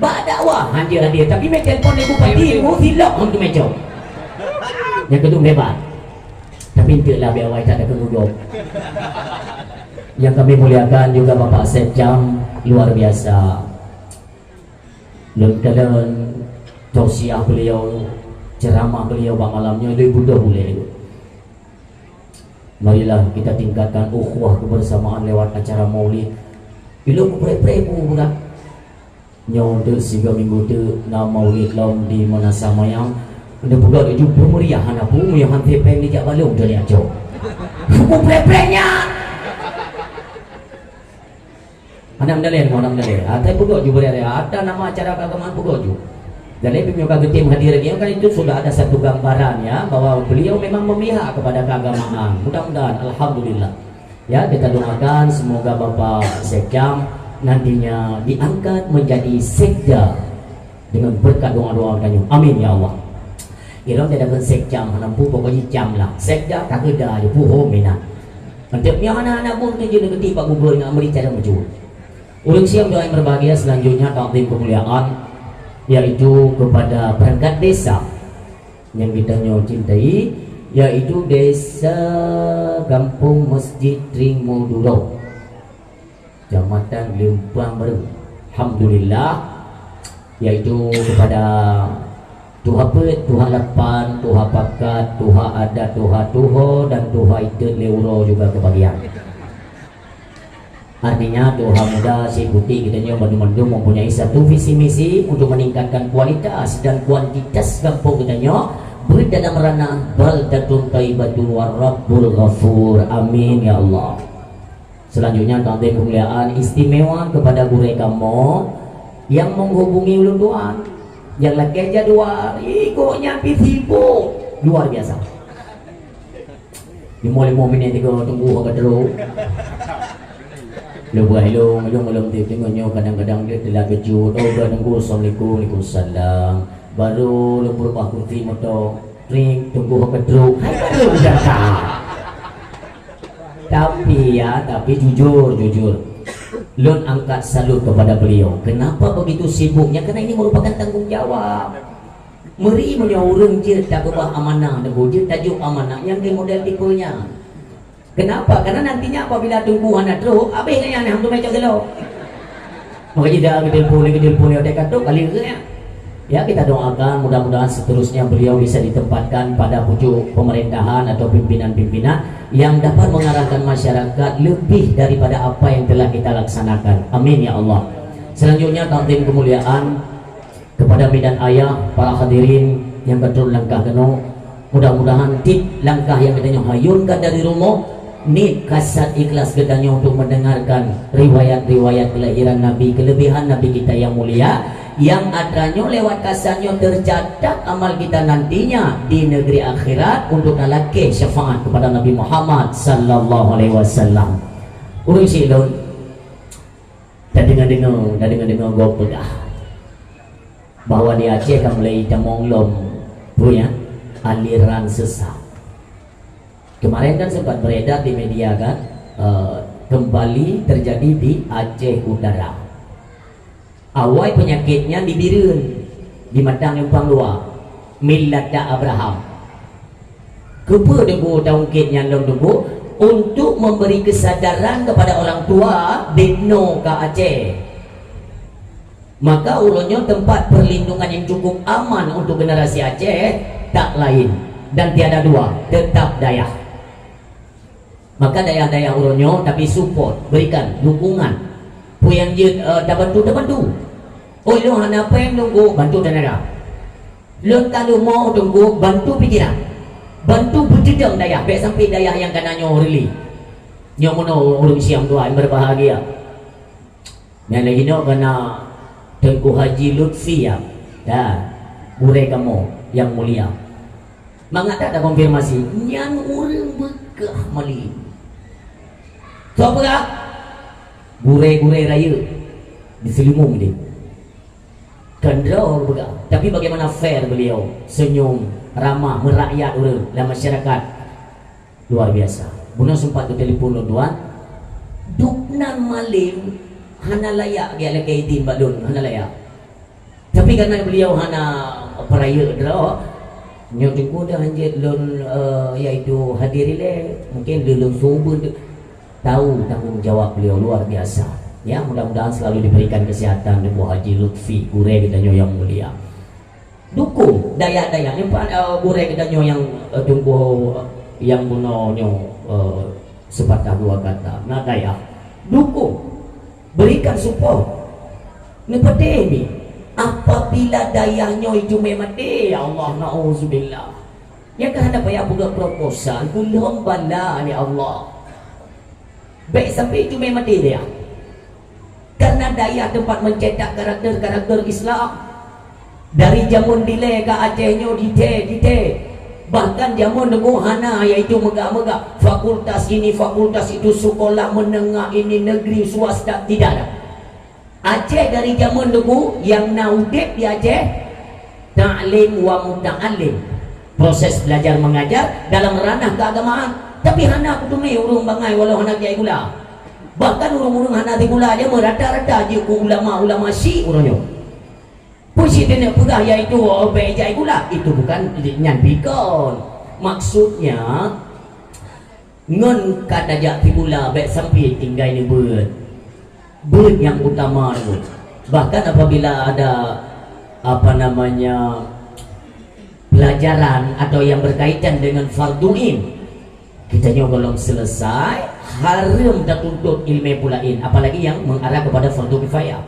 Bak dakwah hadir tapi main telefon ibu pati mu silap untuk meja. Yang kedua hebat. Tapi entahlah biar awak tak ada keduduk. Yang kami muliakan juga Bapak Asep Jam luar biasa. Dalam tausiah beliau, ceramah beliau bang malamnya itu mudah boleh. Marilah kita tingkatkan ukhuwah kebersamaan lewat acara maulid. Bila pray-pray pun bukan. Nyawa siga minggu tu na maulid laum di Manasa Mayang. Dia pula dia jumpa meriahan apa yang hantar pen ni jak balung dari ajo. Aku pray-praynya. Anak mendalai, orang mendalai. Tapi pukul juga dia ada nama acara keagamaan pukul juga. Dan lebih punya tim hadir lagi kan itu sudah ada satu gambaran ya bahwa beliau memang memihak kepada keagamaan. Mudah-mudahan, alhamdulillah. Ya kita doakan semoga Bapak Sekjam nantinya diangkat menjadi sekda dengan berkat doa-doa kami. Amin ya Allah. Kita tidak akan sekjam, nampu pokoknya jam lah. Sekda tak ada di puhong mina. Nanti punya anak-anak pun kerja dengan tiba Google dengan beri cara maju. Ulun siap doa yang berbahagia selanjutnya takdim kemuliaan yaitu kepada perangkat desa yang kita cintai yaitu desa Kampung Masjid Tringmudulo Kecamatan Lempang Baru. Alhamdulillah yaitu kepada Tuhan Pet, Tuhan Lapan, Tuhan Pakat, Tuhan Adat, Tuhan Tuho dan Tuhan Itu Leuro juga kebagian. Artinya Tuhan muda si putih kita nyoba mendung mempunyai satu visi misi untuk meningkatkan kualitas dan kuantitas kampung kita nyoba berdalam ranah baldatun thayyibatun warabbul ghafur. Amin ya Allah. Selanjutnya tanda kemuliaan istimewa kepada gurih kamu yang menghubungi ulun Tuhan yang lagi aja dua ikutnya sibuk luar biasa. Di mulai momen yang tiga tunggu agak teruk. Lepas ilung tengoknya kadang-kadang dia telah kejut. Oh dah tunggu assalamualaikum, waalaikumsalam. Baru lumpur pak kursi motor ring tunggu kedruk. Hai baru datang. Tapi jujur Lun angkat salut kepada beliau. Kenapa begitu sibuknya? Karena ini merupakan tanggung jawab. Meri punya orang je tak ubah amanah, dia tajuk amanah yang di model tipenya. Kenapa? Karena nantinya apabila tumbuhan ada teruk, habisnya yang hamdu macam gelo. Maka jika gedil-puli ada kata kali ya. Ya kita doakan mudah-mudahan seterusnya beliau bisa ditempatkan pada pucuk pemerintahan atau pimpinan-pimpinan yang dapat mengarahkan masyarakat lebih daripada apa yang telah kita laksanakan. Amin ya Allah. Selanjutnya takdim kemuliaan kepada bidan ayah, para hadirin yang betul langkah keno. Mudah-mudahan tip langkah yang katanya hayunkan dari rumah. Ni kasat ikhlas gedanya untuk mendengarkan riwayat-riwayat kelahiran Nabi, kelebihan Nabi kita yang mulia, yang adanya lewat kasatnya tercatat amal kita nantinya di negeri akhirat untuk nalake syafaat kepada Nabi Muhammad sallallahu alaihi wasallam. Urung silon dan dengar gua pedah bahwa di Aceh kan mulai Damonglom punya aliran sesat. Kemarin kan sempat beredar di media kan, kembali terjadi di Aceh Utara. Awal penyakitnya di Birun, di Matang Lempang Luar, Milada Abraham. Kepa debu taungkitnya long debu untuk memberi kesadaran kepada orang tua Deno ke Aceh. Maka ulunnya tempat perlindungan yang cukup aman untuk generasi Aceh tak lain dan tiada dua, tetap Dayak. Maka daya-daya uronyo tapi support, berikan dukungan. Puyang je dah bantu. Oh lu hana apa yang tunggu bantu dan ada. Lu kalau mau tunggu bantu pikiran. Bantu berjedang daya, baik sampai daya yang kanannya reli. Nyo mono urung siang tua yang berbahagia. Yang lagi no kena Tengku Haji Lutfi ya. Dah, urai kamu yang mulia. Mengata ada konfirmasi yang urang bekah mali. So apa kah? Gure-gure raya diselimung dia. Kendra bekah. Tapi bagaimana fair beliau, senyum, ramah, merakyat orang dalam masyarakat. Luar biasa. Buna sempat ke telefon tuan. Duknan malim hana layak dia lagi tin badun hana layak. Tapi karena beliau hana peraya adalah nyok jengku dah anjir lon iaitu hadirile mungkin lelung subur tahu tanggung jawab beliau luar biasa. Ya, mudah-mudahan selalu diberikan kesehatan Ibu Haji Lutfi Gure kita yang mulia. Dukung daya-daya ni Gure kita yang tunggu yang bunonyo sepatah dua kata. Nah daya dukung, berikan support. Ni penting ni. Apabila dayanya itu memang ya Allah na'udzubillah. Ya kan ada payah buka proposal kulhum bala ni Allah. Baik sampai itu memang dia. Karena daya tempat mencetak karakter-karakter Islam dari zaman dile ke Acehnya dite bahkan zaman dengung hana iaitu megah-megah fakultas ini fakultas itu sekolah menengah ini negeri swasta tidak ada. Aceh dari zaman dulu yang naudek di Aceh ta'lim wa muta'allim, proses belajar mengajar dalam ranah keagamaan. Tapi hana aku tu urung bangai walau hana kiai gula, bahkan urung-urung hana di gula aja merata-rata je ku ulama-ulama si urangnya puisi dia nak pegah iaitu bejai gula itu bukan nyanbikon. Maksudnya ngon kadajak ti gula baik sampai tinggal ni ber yang utama itu. Bahkan apabila ada apa namanya pelajaran atau yang berkaitan dengan farduin kita belum selesai haram dah tuntut ilmu pulain apalagi yang mengarah kepada fardu kifayah.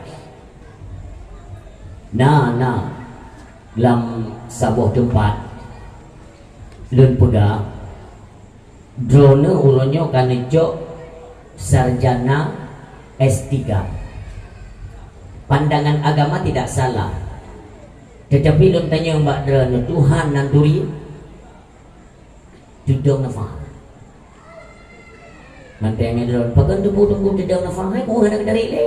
Nah dalam sebuah tempat lun pegah drone ulonyo kan jok sarjana S3. Pandangan agama tidak salah, tetapi lun tanya mbak drone Tuhan nanturi duduk nafah mantengnya drone pakan tunggu duduk nafah hai ku hendak dari le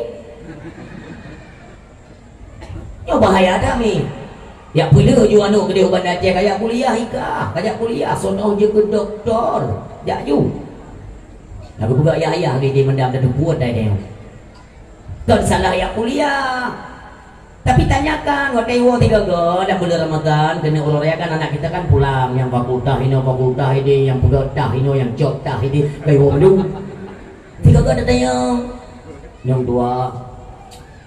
yo bahaya dah mi ya pula ju anu ke dia bandar Aceh kayak kuliah ika kayak kuliah sono je ke doktor jak ju lagu buka ayah dia mendam dah buat dah dia kan salah ya kuliah. Tapi tanyakan waktu itu tiga dah bulan Ramadan kena uraikan anak kita kan pulang yang fakultas ini yang pegatah ini yang cotah ini kayu mendung tiga ada tanya yang dua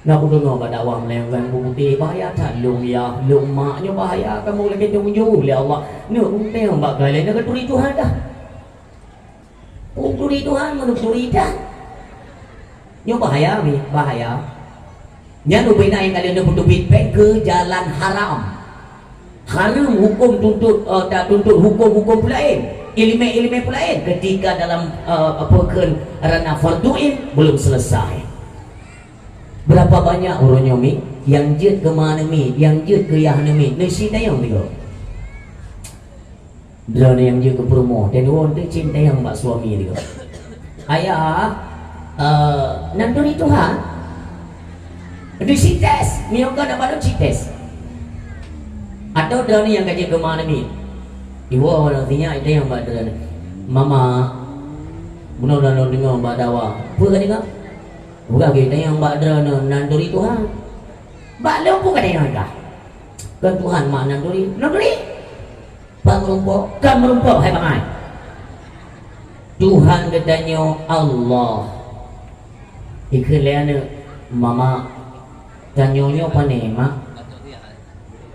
nak dengar pada awam lewang bukti bahaya tak lung ya lung maknya bahaya kamu lagi tunggu ya Allah nak bukti mbak kalian nak turi Tuhan dah turi Tuhan menurut turi dah nyo bahaya ni bahaya nya nu bina yang kalian butuh feedback ke jalan haram hukum tuntut tuntut hukum lain ilmu lain ketika dalam ranah farduin belum selesai. Berapa banyak orangnya mi yang jet ke mana mi yang jet ke yang mi nasi dayang tiga drone yang jet ke promo dan orang tu cinta yang mbak suami tiga ayah nanturi Tuhan di sites mioga dapat sites atau drone yang kaji ke mana mi ibu artinya itu yang mbak drone mama benar dengar mbak dawa apa kan bukan kita yang mbak drone nanturi Tuhan mbak lu bukan yang mereka kan Tuhan mak nanturi pak merumpok hai bangai Tuhan katanya Allah ikhliana mama tanyonya apa nih mak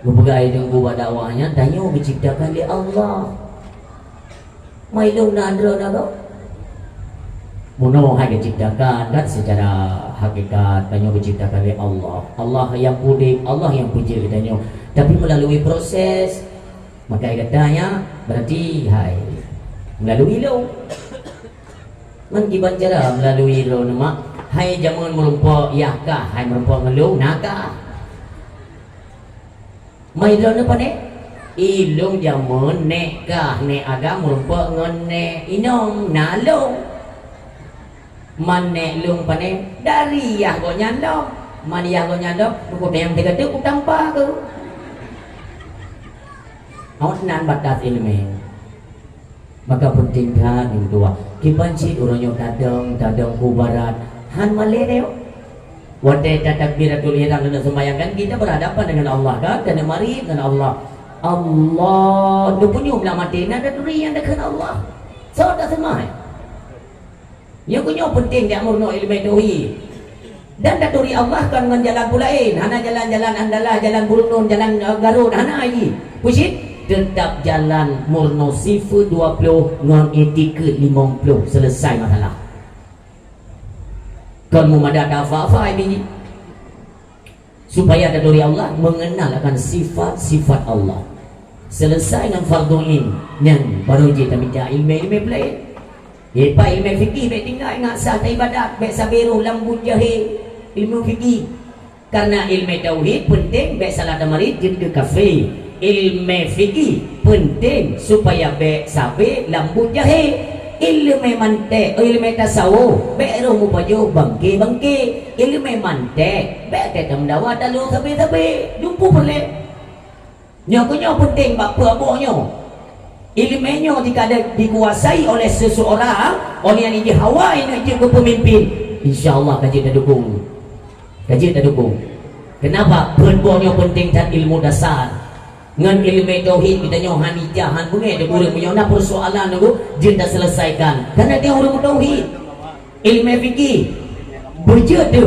gue pegai dengan dakwahnya tanyo diciptakan oleh Allah mailung nandro nago muno hai diciptakan kan secara hakikat tanyo diciptakan oleh Allah Allah yang pudik Allah yang puji tanyo tapi melalui proses maka katanya berarti hai melalui lo mengiban cara melalui lo nama hai jangan merumpok yahkah hai merumpok ngelung nakah mai lo apa ne ilung jamun nekah ne agam merumpok ngene inong nalong mane lung pane dari yah go nyandong man yah go nyandong ku yang tiga tu ku tanpa ke awak nan batas ilmu maka penting kan yang dua kibanci orangnya tadang ku barat han malay Wadai takbiratul ihram dan sembahyang kan kita berhadapan dengan Allah kan, kena mari dengan Allah. Allah tu punya belah mati nak ada duri yang dekat Allah. So tak semai. Yang punya penting dia murno ilmu tauhid. Dan dak duri Allah kan dengan jalan pulain. Hana jalan-jalan andalah, jalan Brunei, jalan Garut, hana lagi. Pusit tetap jalan murno sifu 20 ngon etika 50 selesai masalah. Kan mumada dafa ini supaya ada dari Allah mengenal akan sifat-sifat Allah. Selesai dengan fardhu ain yang baru je kita minta ilmu pelai. Apa ilmu fikih baik tinggal ingat sah ibadat baik sabiru lambut jahe ilmu fikih. Karena ilmu tauhid penting baik salat marid jadi kafe. Ilmu fikih penting supaya baik sabi lambut jahe. Ilmu mantek, ilmu tasawuf, baik roh baju bangke, ilmu mantek, baik kita mendawa dalu tapi, jumpa boleh. Nyokunya penting bapa abahnya. Ilmunya jika ada dikuasai oleh seseorang, oleh yang dihawai nak jadi pemimpin, insya-Allah kaji tak dukung. Kaji tak dukung. Kenapa? Perbuahnya penting dan ilmu dasar. Ngan ilmu tauhid kita nyoh hanijah han bungai de urang punya na persoalan tu dia dah selesaikan karena dia orang tauhid. Ilmu fikih berjeda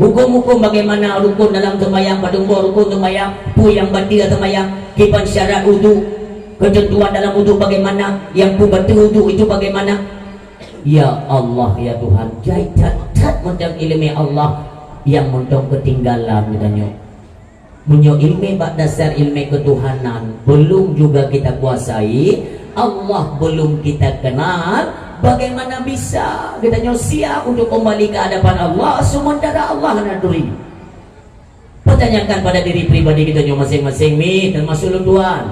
hukum-hukum bagaimana rukun dalam sembahyang, padumbo rukun sembahyang, pu yang batil sembahyang, kipan syarat wudu, ketentuan dalam wudu bagaimana, yang pu batil wudu itu bagaimana. Ya Allah ya Tuhan, jaitat macam ilmu Allah yang mentong ketinggalan katanya. Punya ilmu bak dasar ilmu ketuhanan belum juga kita kuasai, Allah belum kita kenal, bagaimana bisa kita siap untuk kembali ke hadapan Allah sementara Allah nak duri. Pertanyakan pada diri pribadi kita masing-masing mi termasuk lu tuan.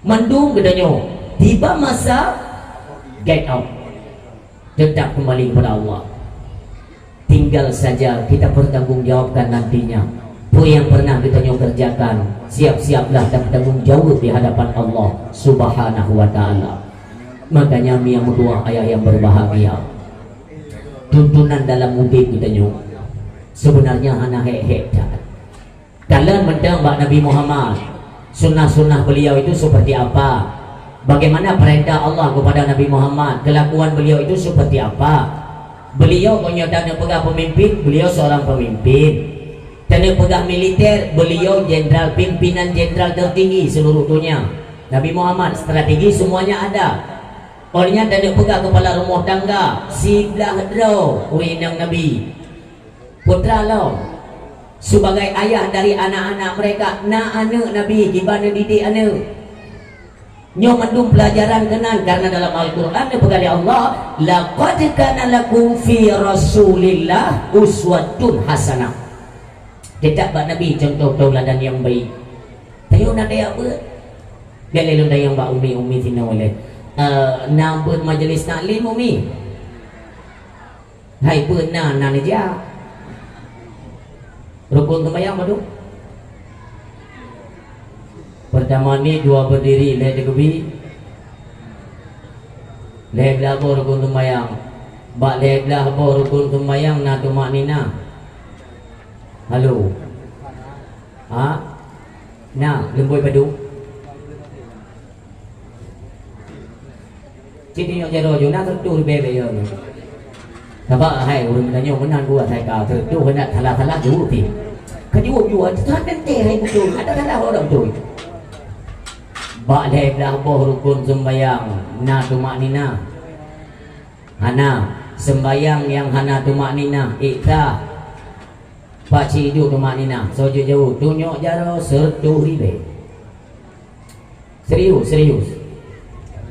Mendung kita tiba masa get out, tetap kembali kepada Allah. Tinggal saja kita bertanggungjawabkan nantinya. Apa yang pernah kita kerjakan, siap-siaplah dan bertanggung jawab di hadapan Allah Subhanahu wa ta'ala. Makanya yang kedua ayah yang berbahagia, tuntunan dalam hidup kita sebenarnya hanya hek-hek. Kalian mendang Nabi Muhammad, sunnah-sunnah beliau itu seperti apa, bagaimana perintah Allah kepada Nabi Muhammad, kelakuan beliau itu seperti apa. Beliau punya dana pegang pemimpin, beliau seorang pemimpin. Dana pegang militer, beliau jenderal, pimpinan jenderal tertinggi seluruh dunia. Nabi Muhammad strategi semuanya ada. Olehnya dana pegang kepala rumah tangga, sebelah draw urinang Nabi, putra lo sebagai ayah dari anak-anak mereka, anak Nabi gimana didik anak. Nyo mendung pelajaran kenan karena dalam Al-Quran dipegali Allah, laqad kana lakum fi Rasulillah uswatun hasanah. Tidak bak Nabi contoh tauladan yang baik. Tayo nak dia apa? Dia lalu dah yang bak umi sini oleh. Nak buat majlis taklim umi. Hai pernah nak aja. Rukun sembahyang apa tu? Pertama ni dua berdiri leh tegubi. Leh belah rukun sembahyang. Bak leh belah rukun sembahyang na tumak nina. Halo. Nah, lemboi padu. Jadi yang jero jona tertu bebe yo. Sebab hai urang tanya menan gua sai ka tertu hendak salah-salah dulu ti. Kaju jua tak tente hai betul. Ada salah orang tu. Ba le dah rukun sembayang na tumak nina. Hana sembayang yang hana tumak nina ikta Pakcik hidup rumah ni nak sojo jauh tunjuk jaro sertu ribe. Serius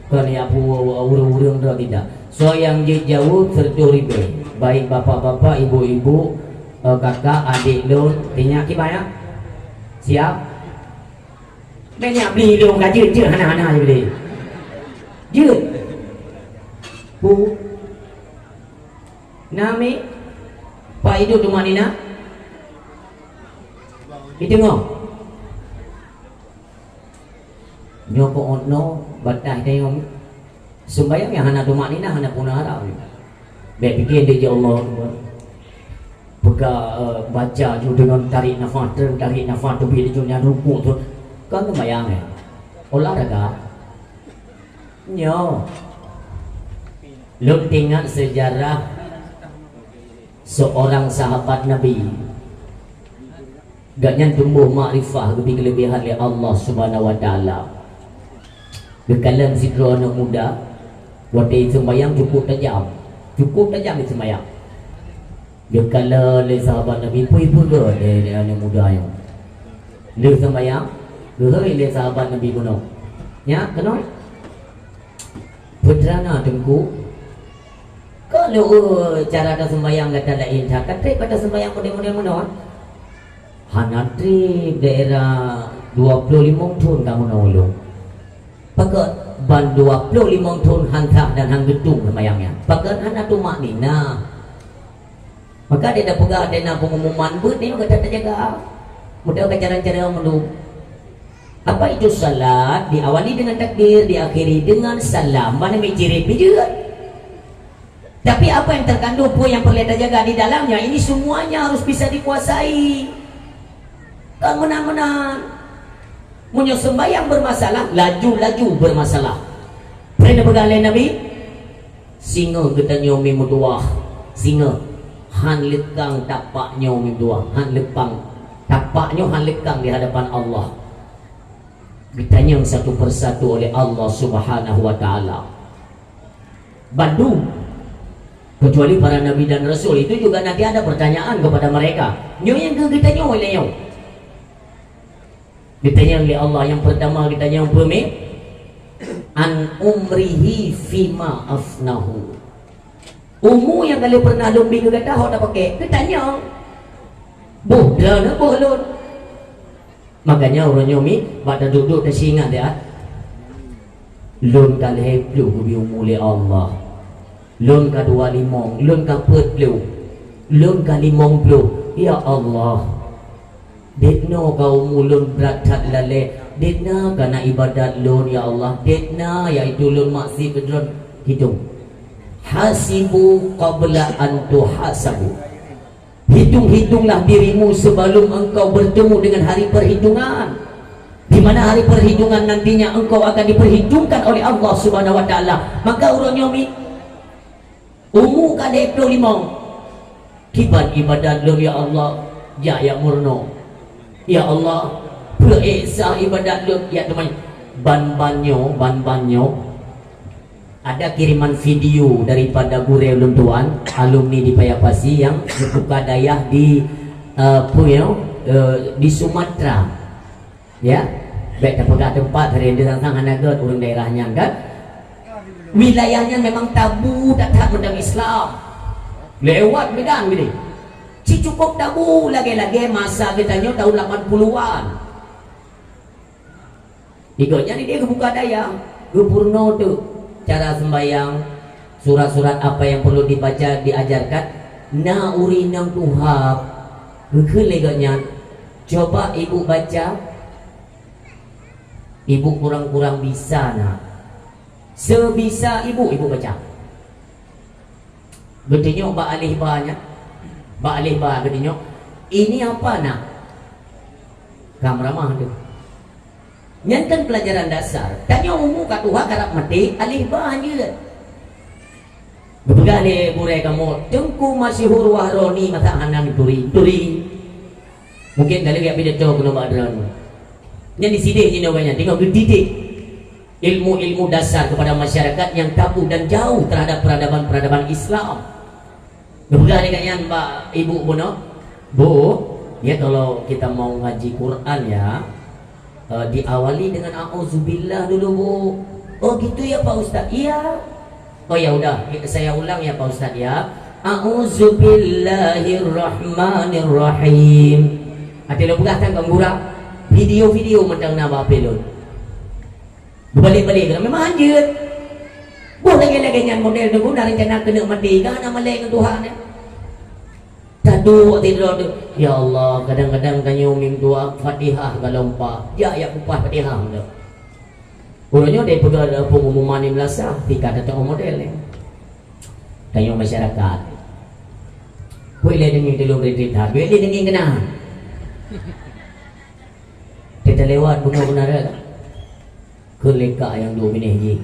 kan ya pu urang dah tidak. So yang jauh sertu ribe. Baik bapak-bapak, ibu-ibu, kakak, adik lon, tinyak kibaya. Siap? Banyak beli dong gaji je hana-hana je beli. Je. Pu. Nami Pak hidup rumah ni nak. Kita tengok nyoko ono batah tengok sembayang yang hana tumak nina hana punah harap. Baik fikir dia Allah baca je dengan tarik nafas tu bila dia rukuk tu kan bayang olahraga nyo. Lu tengok sejarah seorang sahabat Nabi gaknya tumbuh makrifah lebih kelebihan oleh Allah Subhanahu wa taala. Kekalan sidra anak muda waktu sembahyang cukup tajam di sembahyang. Dia kala le sahabat Nabi pun dia anak muda yang dia sembahyang le sahabat Nabi kuno ya kena putrana tengku kalau cara dah sembahyang kata lain kata pada sembahyang model-model mana hanatri daerah 25 tahun kamu nolong pakai ban 25 tahun hantar dan hang gedung sembahyangnya pakai anak tu maknina maka dia dah pegang dia nak pengumuman ber ni kata tak jaga model cara-cara mendu. Apa itu salat diawali dengan takbir diakhiri dengan salam mana ciri juga. Tapi apa yang terkandung pun yang perlu kita jaga di dalamnya ini semuanya harus bisa dikuasai. Kan menang-menang punya sembahyang bermasalah laju bermasalah. Pernah pegang Nabi singa kita nyomi muduah singa han lekang tapaknya umi dua han lepang tapaknya han lekang di hadapan Allah ditanya satu persatu oleh Allah Subhanahu wa taala. Bandung kecuali para nabi dan rasul itu juga nanti ada pertanyaan kepada mereka. Nyo yang ditanya oleh nyo. Ditanya oleh Allah yang pertama ditanya pemik an umrihi fima afnahu. Umur yang kali pernah lumbi ke kata hok dah pakai. Ditanya. Bodoh nak bolon. Makanya orang nyomi pada duduk dah singat dia lun kali heplu kubi umuli Allah lun ka 25 lun ka 40 lun ka 50 ya Allah detno kau mulun berat lale detna kana ibadat lun ya Allah detna iaitu lun maksi kedron hitung hasibu qabla an tuhasabu. Hitung-hitunglah dirimu sebelum engkau bertemu dengan hari perhitungan, di mana hari perhitungan nantinya engkau akan diperhitungkan oleh Allah Subhanahu wa taala. Maka urang nyomi umur ka 25 kiban ibadat lu ya Allah ya murno ya Allah periksa ibadat lu ya teman ban-banyo ada kiriman video daripada guru luntuan alumni di Payapasi yang buka dayah di di Sumatera ya baik tempat hari ini tentang anak orang daerahnya kan wilayahnya memang tabu tak mendang Islam lewat medan gini si cukup tabu lagi-lagi masa kita tahun 80-an ikutnya dia kebuka dayah gubernur tu cara sembahyang surat-surat apa yang perlu dibaca diajarkan na urinang tuhab keleganya coba ibu baca ibu kurang-kurang bisa nak sebisa ibu baca betulnya Mbak Alih bah betulnya ini apa nak kamramah tu nyantan pelajaran dasar tanya umum kat Tuhan karap mati alih bah je berpegang burai kamu tengku masih hurwah roni mata hanang turi mungkin kali dia pidato kena badran yang disidih je namanya tengok dididik ilmu-ilmu dasar kepada masyarakat yang tabu dan jauh terhadap peradaban Islam berpegang dengan Mbak Ibu Bu ya kalau kita mau ngaji Quran ya diawali dengan auzubillah dulu Bu. Oh gitu ya Pak Ustaz. Iya. Oh ya udah saya ulang ya Pak Ustaz ya. Auzubillahirrahmanirrahim. Hati lo buka kan gura video-video mentang nama pelon. Balik-balik kan memang anjir. Bu lagi-lagi nyan model tu guna rencana kena mati kan nama lain Tuhan ya. Tadu tidur tu. Ya Allah, kadang-kadang tanya umim doa Fatihah kalau empat. Ya kupas Fatihah tu. Urutnya dia pegang ada pengumuman ni melasah, tika datang model ni. Tanya masyarakat. boleh dengan telur berita boleh dengan kena kita lewat benar-benar ke leka yang 2 minit je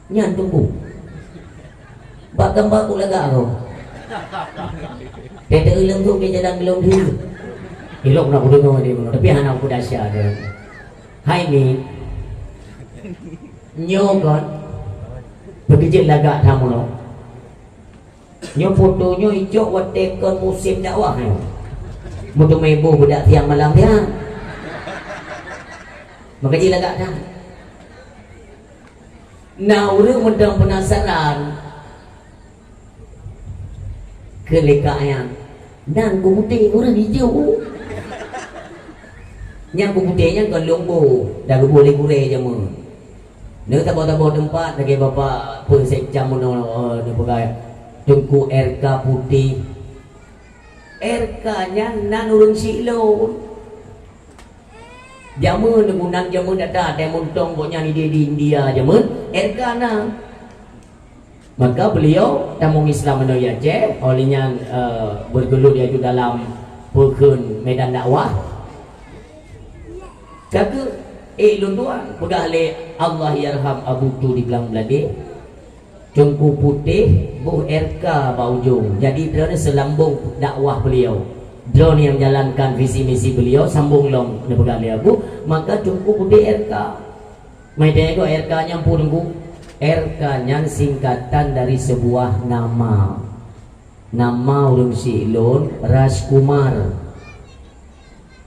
nyan tunggu bak gambar aku lagak aku kita ulang tu dia jalan belum dia elok nak aku dengar dia tapi anak aku dahsyat dia hai ni nyokot bekerja lagak tamu lo nyo fotonya hijau watekan musim dakwah ni mutu mebo budak tiang malam dia bekerja lagak dah nah orang mendang penasaran kelekaan dan putih orang hijau yang putihnya kan lombo dah boleh gurih je mu nếu tabau tempat lagi bapa pensekcam ni pegai tungku RK putih RK nya nan urang silo jamun dengan jamun data temuntong pokoknya ni di India jamun RK na maka beliau tamu Islam Menoya Aceh olehnya bergelut iaitu dalam pekun medan dakwah kata lun tuan pegah le Allah yarham Abu Tu di belang belade cengku putih buh RK baujung jadi dia selambung dakwah beliau drone yang menjalankan visi misi beliau sambung long ni pegah le Abu maka cengku putih RK mai tengok RK nya pun tengku RK nya singkatan dari sebuah nama urang silon Rajkumar.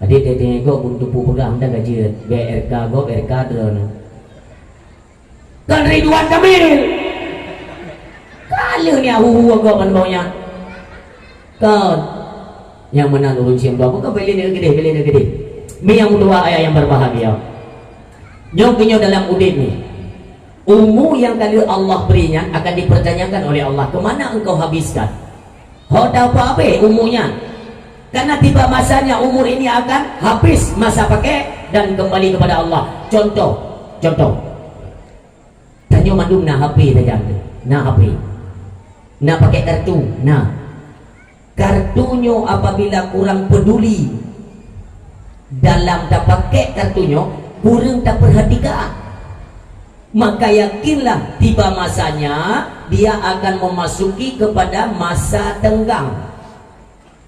Jadi dia tengok untuk pegang dah gaji BRK go BRK drone. Kan Ridwan Kamil. Kalau ni aku go kan baunya. Kan yang menang urun siam dua bukan beli dia gede. Mi yang dua ayah yang berbahagia. Nyoknya dalam udin ni. Umur yang kali Allah berinya akan dipertanyakan oleh Allah. Kemana engkau habiskan? Kau dapat apa umurnya? Karena tiba masanya umur ini akan habis masa pakai dan kembali kepada Allah. Contoh. Tanya mandum na HP dah jam tu. Na HP. Na pakai kartu. Nah. Kartunya apabila kurang peduli dalam tak pakai kartunya, kurang tak perhatikan. Maka yakinlah tiba masanya dia akan memasuki kepada masa tenggang.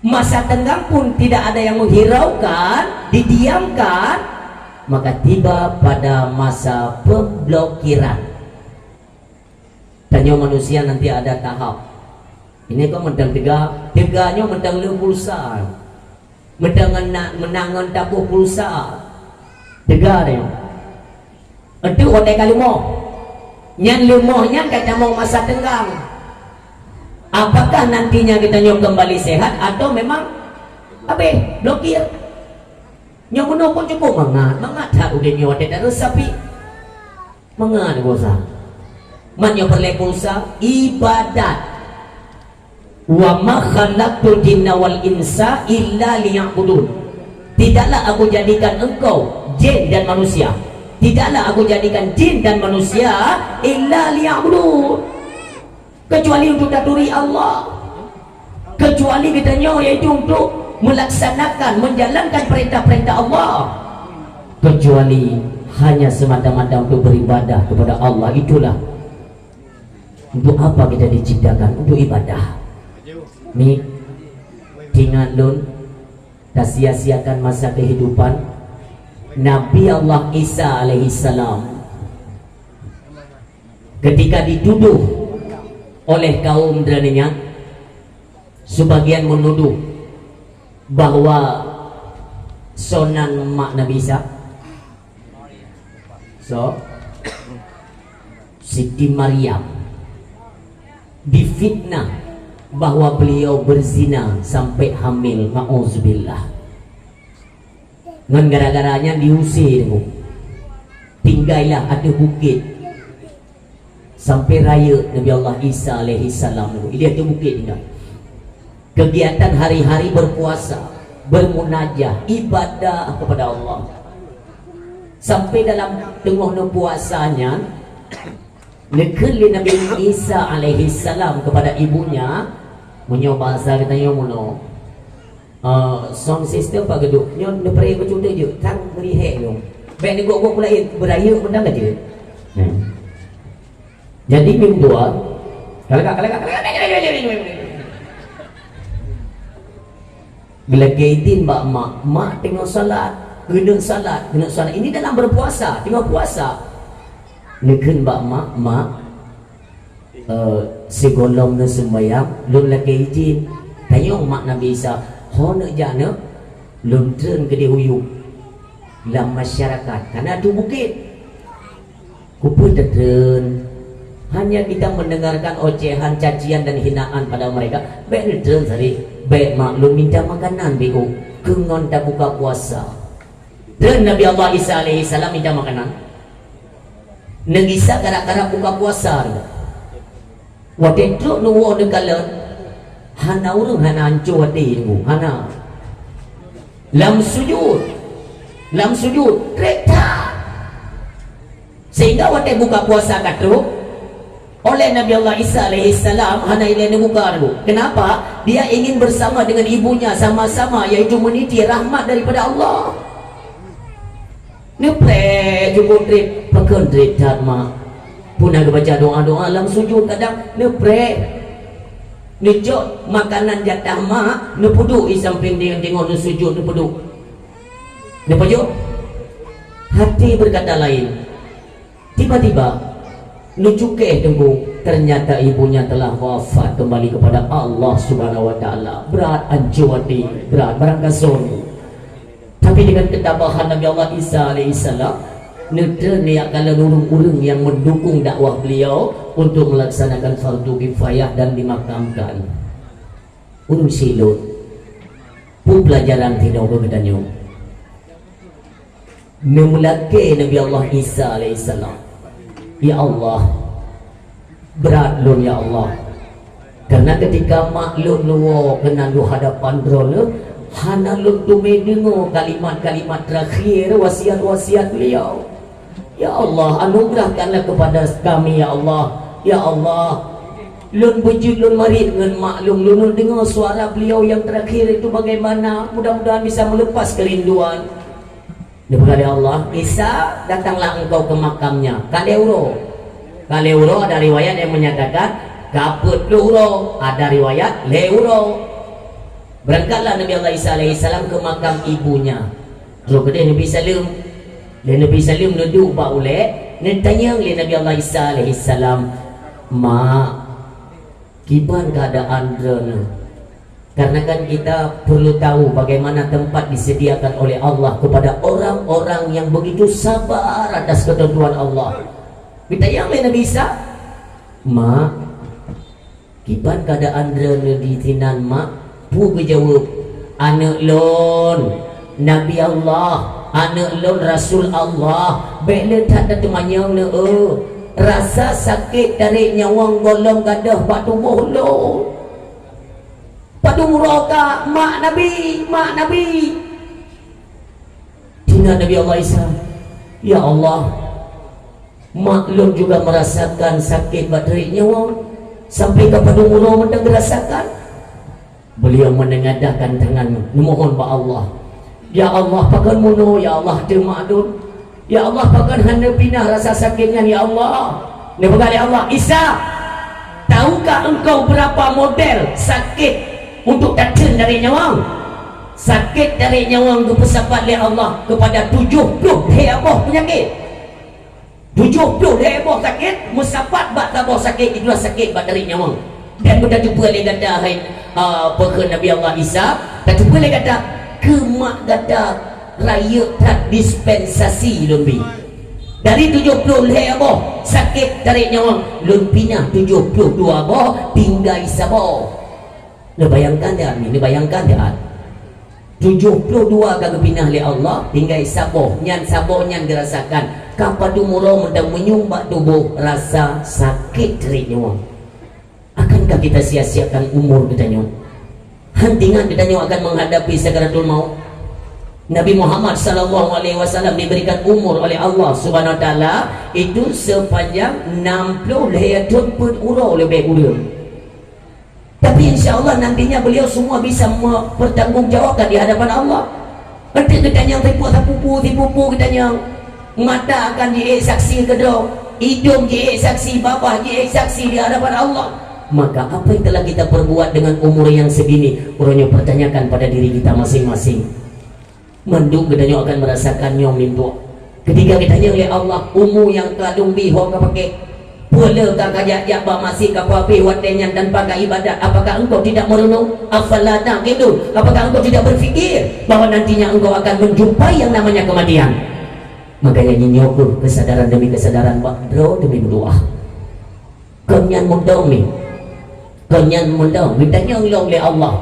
Masa tenggang pun tidak ada yang menghiraukan, didiamkan, maka tiba pada masa pemblokiran. Tanya manusia nanti ada tahap. Ini kok mentang teganya mentang lu pulsa, menangan tabuh pulsa, tega dia. Itu hotel kalimo, nyan lumohnya kata mau masa tenggang. Apakah nantinya kita nyok kembali sehat atau memang blokir? Nyok kuno pun cukup mangat tak udah nyok tidak resapi mangat bosa. Man nyok perle pulsa ibadat. Wa ma khalaqtul jinna wal insa illa liya'budun. Tidaklah aku jadikan engkau jin dan manusia. Tidaklah aku jadikan jin dan manusia illa liya'budun. Kecuali untuk taturi Allah, kecuali kita yaitu untuk melaksanakan, menjalankan perintah-perintah Allah, kecuali hanya semata-mata untuk beribadah kepada Allah. Itulah untuk apa kita diciptakan, untuk ibadah. Ni tinggal lun tak sia-siakan masa kehidupan Nabi Allah Isa alaihissalam ketika dituduh oleh kaum daninya, sebagian menuduh bahwa sonan mak Nabi Isa Siti Maryam difitnah bahwa beliau berzina sampai hamil, ma'uzubillah. Ngan gara-garanya diusir, tinggallah ada bukit sampai raya Nabi Allah Isa alaihi salam. Dia tu bukit tinggal. Kegiatan hari-hari berpuasa, bermunajah, ibadah kepada Allah. Sampai dalam tengah puasanya nekeli Nabi Isa alaihi salam kepada ibunya, Menyo bahasa kita nyo muno. Sound system pak geduk nyo ne pray bercuda je tang merihek nyo. Baik ni gua pula beraya menang aja. Jadi minggu dua kalak bila kaitin mak tengok salat kena salat ini dalam berpuasa tengok puasa neken mak segolong na sembayang lun lagi izin tayong mak Nabi Isa hona jana lun tren ke dihuyuk dalam masyarakat karena tu bukit kupu tren hanya kita mendengarkan ocehan, cacian dan hinaan pada mereka. Baik ni tren sari, baik maklum minta makanan biu, kengon tak buka puasa. Dan Nabi Allah Isa alaihi salam minta makanan. Negisa gara-gara buka puasa. Waktu itu nuwo dekalan, hana urung hana ancu hati ibu, hana. Lam sujud, kereta. Sehingga waktu buka puasa katu. Oleh Nabi Allah Isa alaihissalam hana ilai buka dulu. Kenapa? Dia ingin bersama dengan ibunya sama-sama yaitu meniti rahmat daripada Allah. Nepre cukup trip pekan trip mak. Punah baca doa-doa dalam sujud kadang nepre. Nejok makanan jatah mak nepuduk di samping dia tengok dia sujud nepuduk. Nepuduk. Hati berkata lain. Tiba-tiba nucukeh tunggu ternyata ibunya telah wafat kembali kepada Allah Subhanahu wa taala. Berat anjuati, berat barangkali. Tapi dengan ketabahan Nabi Allah Isa alaihissalam, netrene kalau urung-urung yang mendukung dakwah beliau untuk melaksanakan fardu kifayah dan dimakamkan. Urung silut. Pelajaran tidak berkedanyo. Memulake Nabi Allah Isa alaihissalam. Ya Allah, berat lun ya Allah. Karena ketika maklum luo kena lu hadapan drone, hana lun tu mendengar kalimat-kalimat terakhir wasiat-wasiat beliau. Ya Allah, anugerahkanlah kepada kami ya Allah. Ya Allah, lun wujud lun mari dengan maklum lun dengar suara beliau yang terakhir itu bagaimana. Mudah-mudahan bisa melepas kerinduan. Daripada Allah, Isa datanglah engkau ke makamnya. Kaleuro ada riwayat yang menyatakan kaput leuro, ada riwayat leuro. Berangkatlah Nabi Allah Isa alaihissalam ke makam ibunya. Terus dia Nabi Salim, dan Nabi Salim duduk ba ulek, dan tanya oleh Nabi Allah Isa alaihissalam, mak, gimana keadaan drone? Karena kan kita perlu tahu bagaimana tempat disediakan oleh Allah kepada orang-orang yang begitu sabar atas ketentuan Allah. Kita yang lain Nabi Isa, mak, kipan keadaan drone di tinan mak? Pu berjawab, anak lon Nabi Allah, anak lon Rasul Allah. Baiklah tak ada temannya ne. Rasa sakit tarik nyawang golong gadah bak tubuh lo. Padu muraka mak Nabi. Tina Nabi Allah Isa, ya Allah, maklum juga merasakan sakit baterai nyawa sampai ke padu murah mendeng rasakan. Beliau menengadahkan tangan memohon ba Allah, ya Allah pakan muno, ya Allah demadun, ya Allah pakan hana pinah rasa sakitnya ya Allah. Ni berkali Allah, Isa, tahukah engkau berapa model sakit untuk datang dari nyawang? Sakit dari nyawang itu bersahabat oleh Allah kepada 70 heboh penyakit. 70 heboh sakit, musafat bak tabah sakit, itulah sakit bak dari nyawang. Dan kita cuba boleh kata perken Nabi Allah Isa, kita cuba boleh kata kemak kata raya tak dispensasi lebih. Dari 70 heboh sakit dari nyawang, lun pinah 72 boh tinggal isaboh. Ni bayangkan dia ni bayangkan dia 72 kagak pinah oleh Allah tinggal saboh nyan dirasakan kapadu mula mendang menyumbat tubuh rasa sakit dari nyawa. Akankah kita sia-siakan umur kita nyawa? Hantingan kita nyawa akan menghadapi sakaratul maut. Nabi Muhammad sallallahu alaihi wasallam diberikan umur oleh Allah Subhanahu wa taala itu sepanjang 60 hayatun pun urau lebih urang. Tapi insya Allah nantinya beliau semua bisa mempertanggungjawabkan di hadapan Allah. Nanti katanya tipu-tipu katanya mata akan saksi kedua, hidung saksi, babah saksi di hadapan Allah. Maka apa yang telah kita perbuat dengan umur yang segini, orangnya pertanyakan pada diri kita masing-masing. Mendung katanya akan merasakannya minta. Ketika ditanya oleh Allah, umur yang kadung biho ka pakai pula ka kajak ba masih ka papi watenya dan pakai ibadat, apakah engkau tidak merenung? Afala taqilu, apakah engkau tidak berfikir bahwa nantinya engkau akan menjumpai yang namanya kematian? Makanya nyinyokur kesadaran demi kesadaran, bro demi berdoa. Kenyan mundong ni, kenyan mundong ditanya oleh Allah,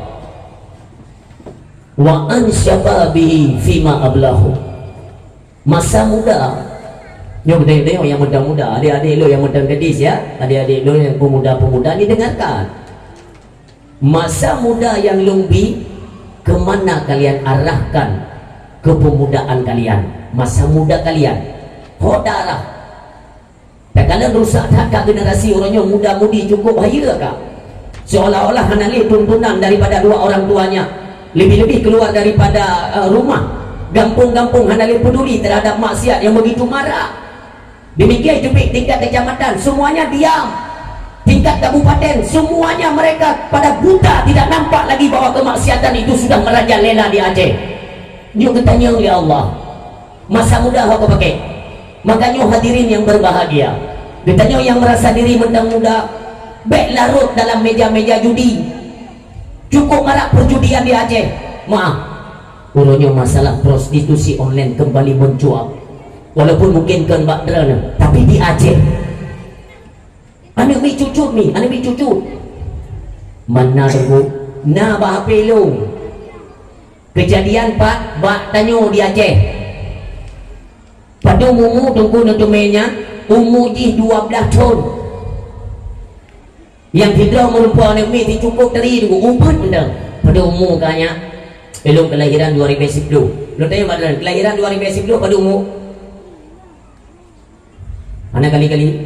wa an syababihi fima ablahu, masa muda. Nyok yang muda-muda, adik-adik lo yang muda gadis ya, adik-adik lo yang pemuda-pemuda ni dengarkan. Masa muda yang lumbi, kemana kalian arahkan kepemudaan kalian? Masa muda kalian hodara tak kalian rusak tak generasi orangnya muda-mudi cukup bahaya kak, seolah-olah hanali tuntunan daripada dua orang tuanya, lebih-lebih keluar daripada rumah, gampung-gampung hanali peduli terhadap maksiat yang begitu marah. Demikian juga tingkat kecamatan semuanya diam, tingkat kabupaten semuanya mereka pada buta, tidak nampak lagi bahwa kemaksiatan itu sudah merajalela di Aceh. Dia bertanya oleh Allah, masa muda apa pakai? Makanya hadirin yang berbahagia, ditanya yang merasa diri muda, baik larut dalam meja-meja judi, cukup marak perjudian di Aceh. Maaf, urutnya masalah prostitusi online kembali mencuat. Walaupun mungkin kan bakdrana, tapi di Aceh anak mi cucut mana tu na bahapelung kejadian bak tanyo di Aceh pada umumu tunggu nutumenya umuji 12 tahun yang tidak merupakan anak mi cukup teri tunggu umpat benda pada umur kanya belum kelahiran 2010. Lu tanya bakdrana kelahiran 2010 pada umur mana kali-kali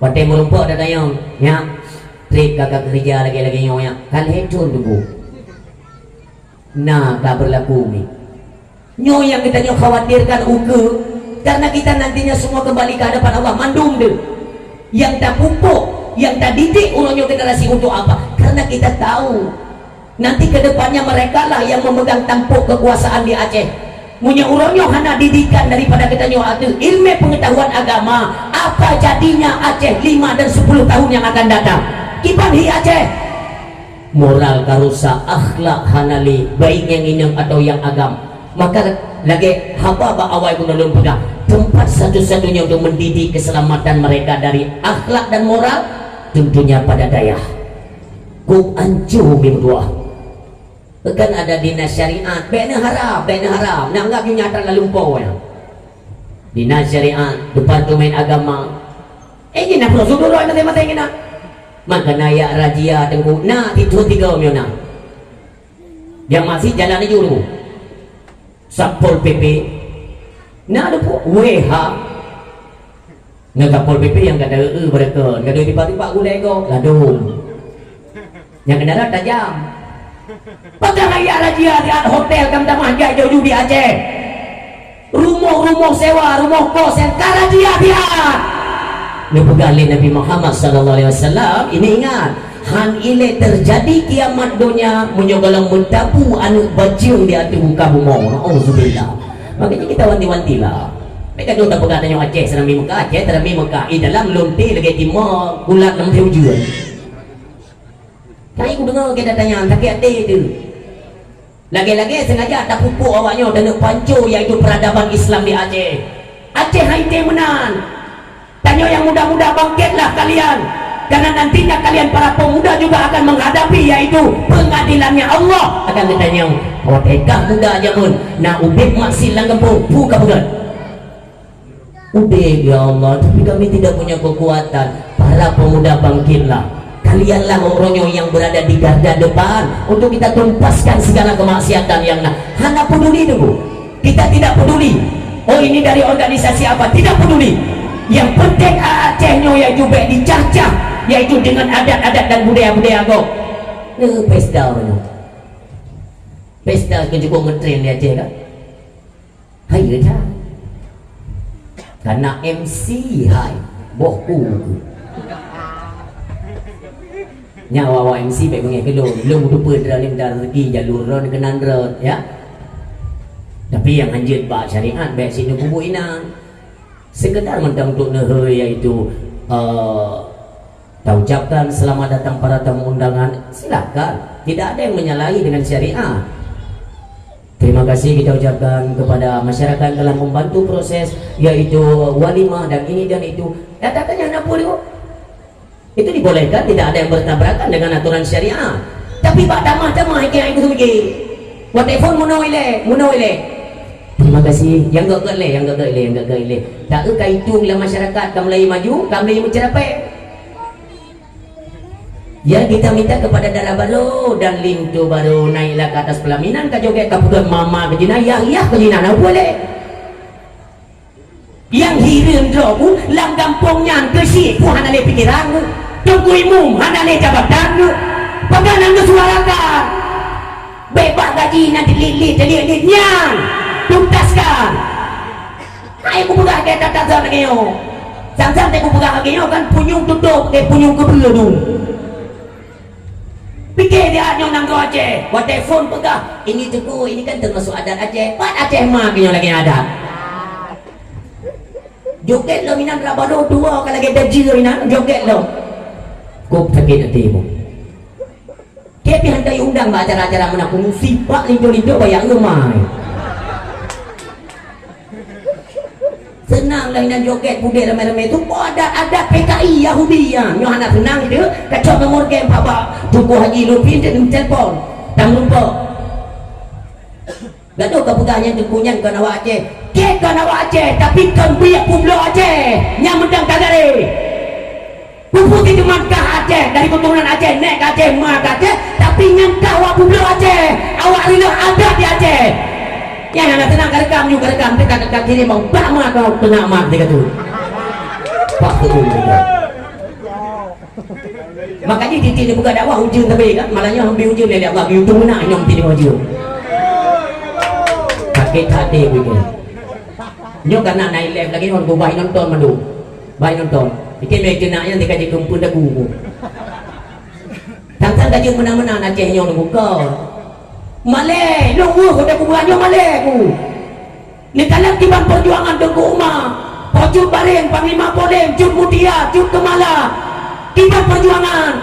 pakai merumpuk ada tayang ya trip kakak kerja lagi-lagi nyonya kan hecun tunggu nah tak berlaku ni nyonya kita khawatirkan uke karena kita nantinya semua kembali ke hadapan Allah mandum dia yang tak pupuk yang tak didik orangnya generasi untuk apa, karena kita tahu nanti kedepannya mereka lah yang memegang tampuk kekuasaan di Aceh. Punya urangnya hana didikan daripada kita nyoatu ilmu pengetahuan agama, apa jadinya Aceh 5 dan 10 tahun yang akan datang? Kipan hi Aceh moral karusa akhlak hanali baik yang inang atau yang agam, maka lagi haba ba awal pun belum pegang tempat satu-satunya untuk mendidik keselamatan mereka dari akhlak dan moral tentunya pada daya ku ancu berdua. Kan ada dinas syariat bena haram nanggap nyata lalu lumpau ya dinas syariat departemen agama ini nak prosedur ini mata ini nak maka naya rajia tengku na itu 3 miona yang masih jalan aja dulu Satpol PP na ada pun WH Satpol PP yang kata mereka kata tiba-tiba gulai kau ladung yang kendaraan tajam. Pada raya rajia di hotel Kamtamah jauh di Aceh, rumah sewa, rumah kos yang karajia dia. Nebugali Nabi Muhammad SAW ini ingat han ile terjadi kiamat dunia menyogalang mentapu anu bajing di hati muka bumong. Auzubillah. Makanya kita wanti-wantilah. Mereka dulu tak berkatanya Aceh, serami Mekah Aceh, serami Mekah. Dalam lonti lagi timur bulat 6 tujuan. Saya aku dengar kita tanya sakit hati itu. Lagi-lagi sengaja tak pupuk awaknya dan pancu iaitu peradaban Islam di Aceh. Aceh haite menan. Tanya yang muda-muda bangkitlah kalian. Karena nantinya kalian para pemuda juga akan menghadapi yaitu pengadilannya Allah. Akan ditanya, "Oh, tekah muda aja pun. Nak ubik maksil langgempung, buka bukan." Ubik ya Allah, tapi kami tidak punya kekuatan. Para pemuda bangkitlah. Kalianlah orangnya yang berada di garda depan untuk kita tumpaskan segala kemaksiatan yang hanya peduli dulu. Kita tidak peduli. Oh ini dari organisasi apa? Tidak peduli. Yang penting Acehnya ya juga dicacah yaitu dengan adat-adat dan budaya-budaya kau. Pesta mana? Pesta ke cukup ngetrain dia je kan? Hai dah. Karena MC hai bohku. Nyawa MC baik mengenai kelon, belum lupa dalam rezeki jalur ron kenan ron ya. Tapi yang anjir bak syariat baik sini kubu inang. Sekedar mentang untuk nehoi iaitu kita ucapkan selamat datang para tamu undangan, silakan, tidak ada yang menyalahi dengan syariat. Terima kasih kita ucapkan kepada masyarakat dalam membantu proses yaitu walimah dan ini dan itu. Katakannya anak boleh itu dibolehkan, tidak ada yang bertabrakan dengan aturan syariah. Tapi pak damah-damah yang itu begini buat telefon munoile. Terima kasih yang gak gele tak kaitung lah masyarakat kamu lagi maju, kamu lagi mencerapai. Ya kita minta kepada darah baru dan lintu baru naiklah ke atas pelaminan ke joget ke putus mama ke jina ya ke jina nak boleh. Yang hirin drogu lang kampungnya ke si ku hana le pikiran tunggu imum hana le jabatan paganan ke suarakan bebas gaji nanti lilit-lilitnya tuntaskan. Ayo ku pegang ke tata-tata lagi yo sang-sang ku pegang lagi yo kan punyung tutup ke punyung kebeludung. Pikir dia hanya nang Aceh, buat telefon pegang. Ini tuku, ini kan termasuk adat Aceh. Pat Aceh mah kena lagi adat. Joget lo minang rabado dua kalau lagi daji lo minang joget lo. Kau sakit hatimu. Kepi hantai undang acara-acara mana pun sibak lindo-lindo bayang rumah. Senang lah inan joget budaya ramai-ramai itu adat PKI Yahudi ya nyohana senang itu kacau nomor game apa tuku haji lupin dan telefon tak lupa gak tahu kepegahnya tukunya ke nawa Aceh ke nawa Aceh tapi kembiak publo Aceh yang mendang kagare puput itu mankah Aceh dari keturunan Aceh nek Aceh mak Aceh tapi nyangkah wa publo Aceh awak rila ada di Aceh. Yang anak tenang kerekam juga rekam dekat kiri mau bama kau tengah mak dekat tu. Pak tu. Makanya titik buka dakwah hujung tapi kan malahnya ambil hujung dia dakwah biu tu nak nyom titik hujung. Sakit hati begini. Nyok kan nak naik live lagi orang baik nonton mandu. Baik nonton. Ikan mereka nak yang dekat kumpul dah gugu. Tang-tang gaji menang-menang Aceh nyok buka. Malay, lu kau dah kuburannya Malay ku. Ni dalam tiban perjuangan Tengku Umar, Pojok Baring, Panglima Polim, Cut Mutia, Cut Kemala. Tiban perjuangan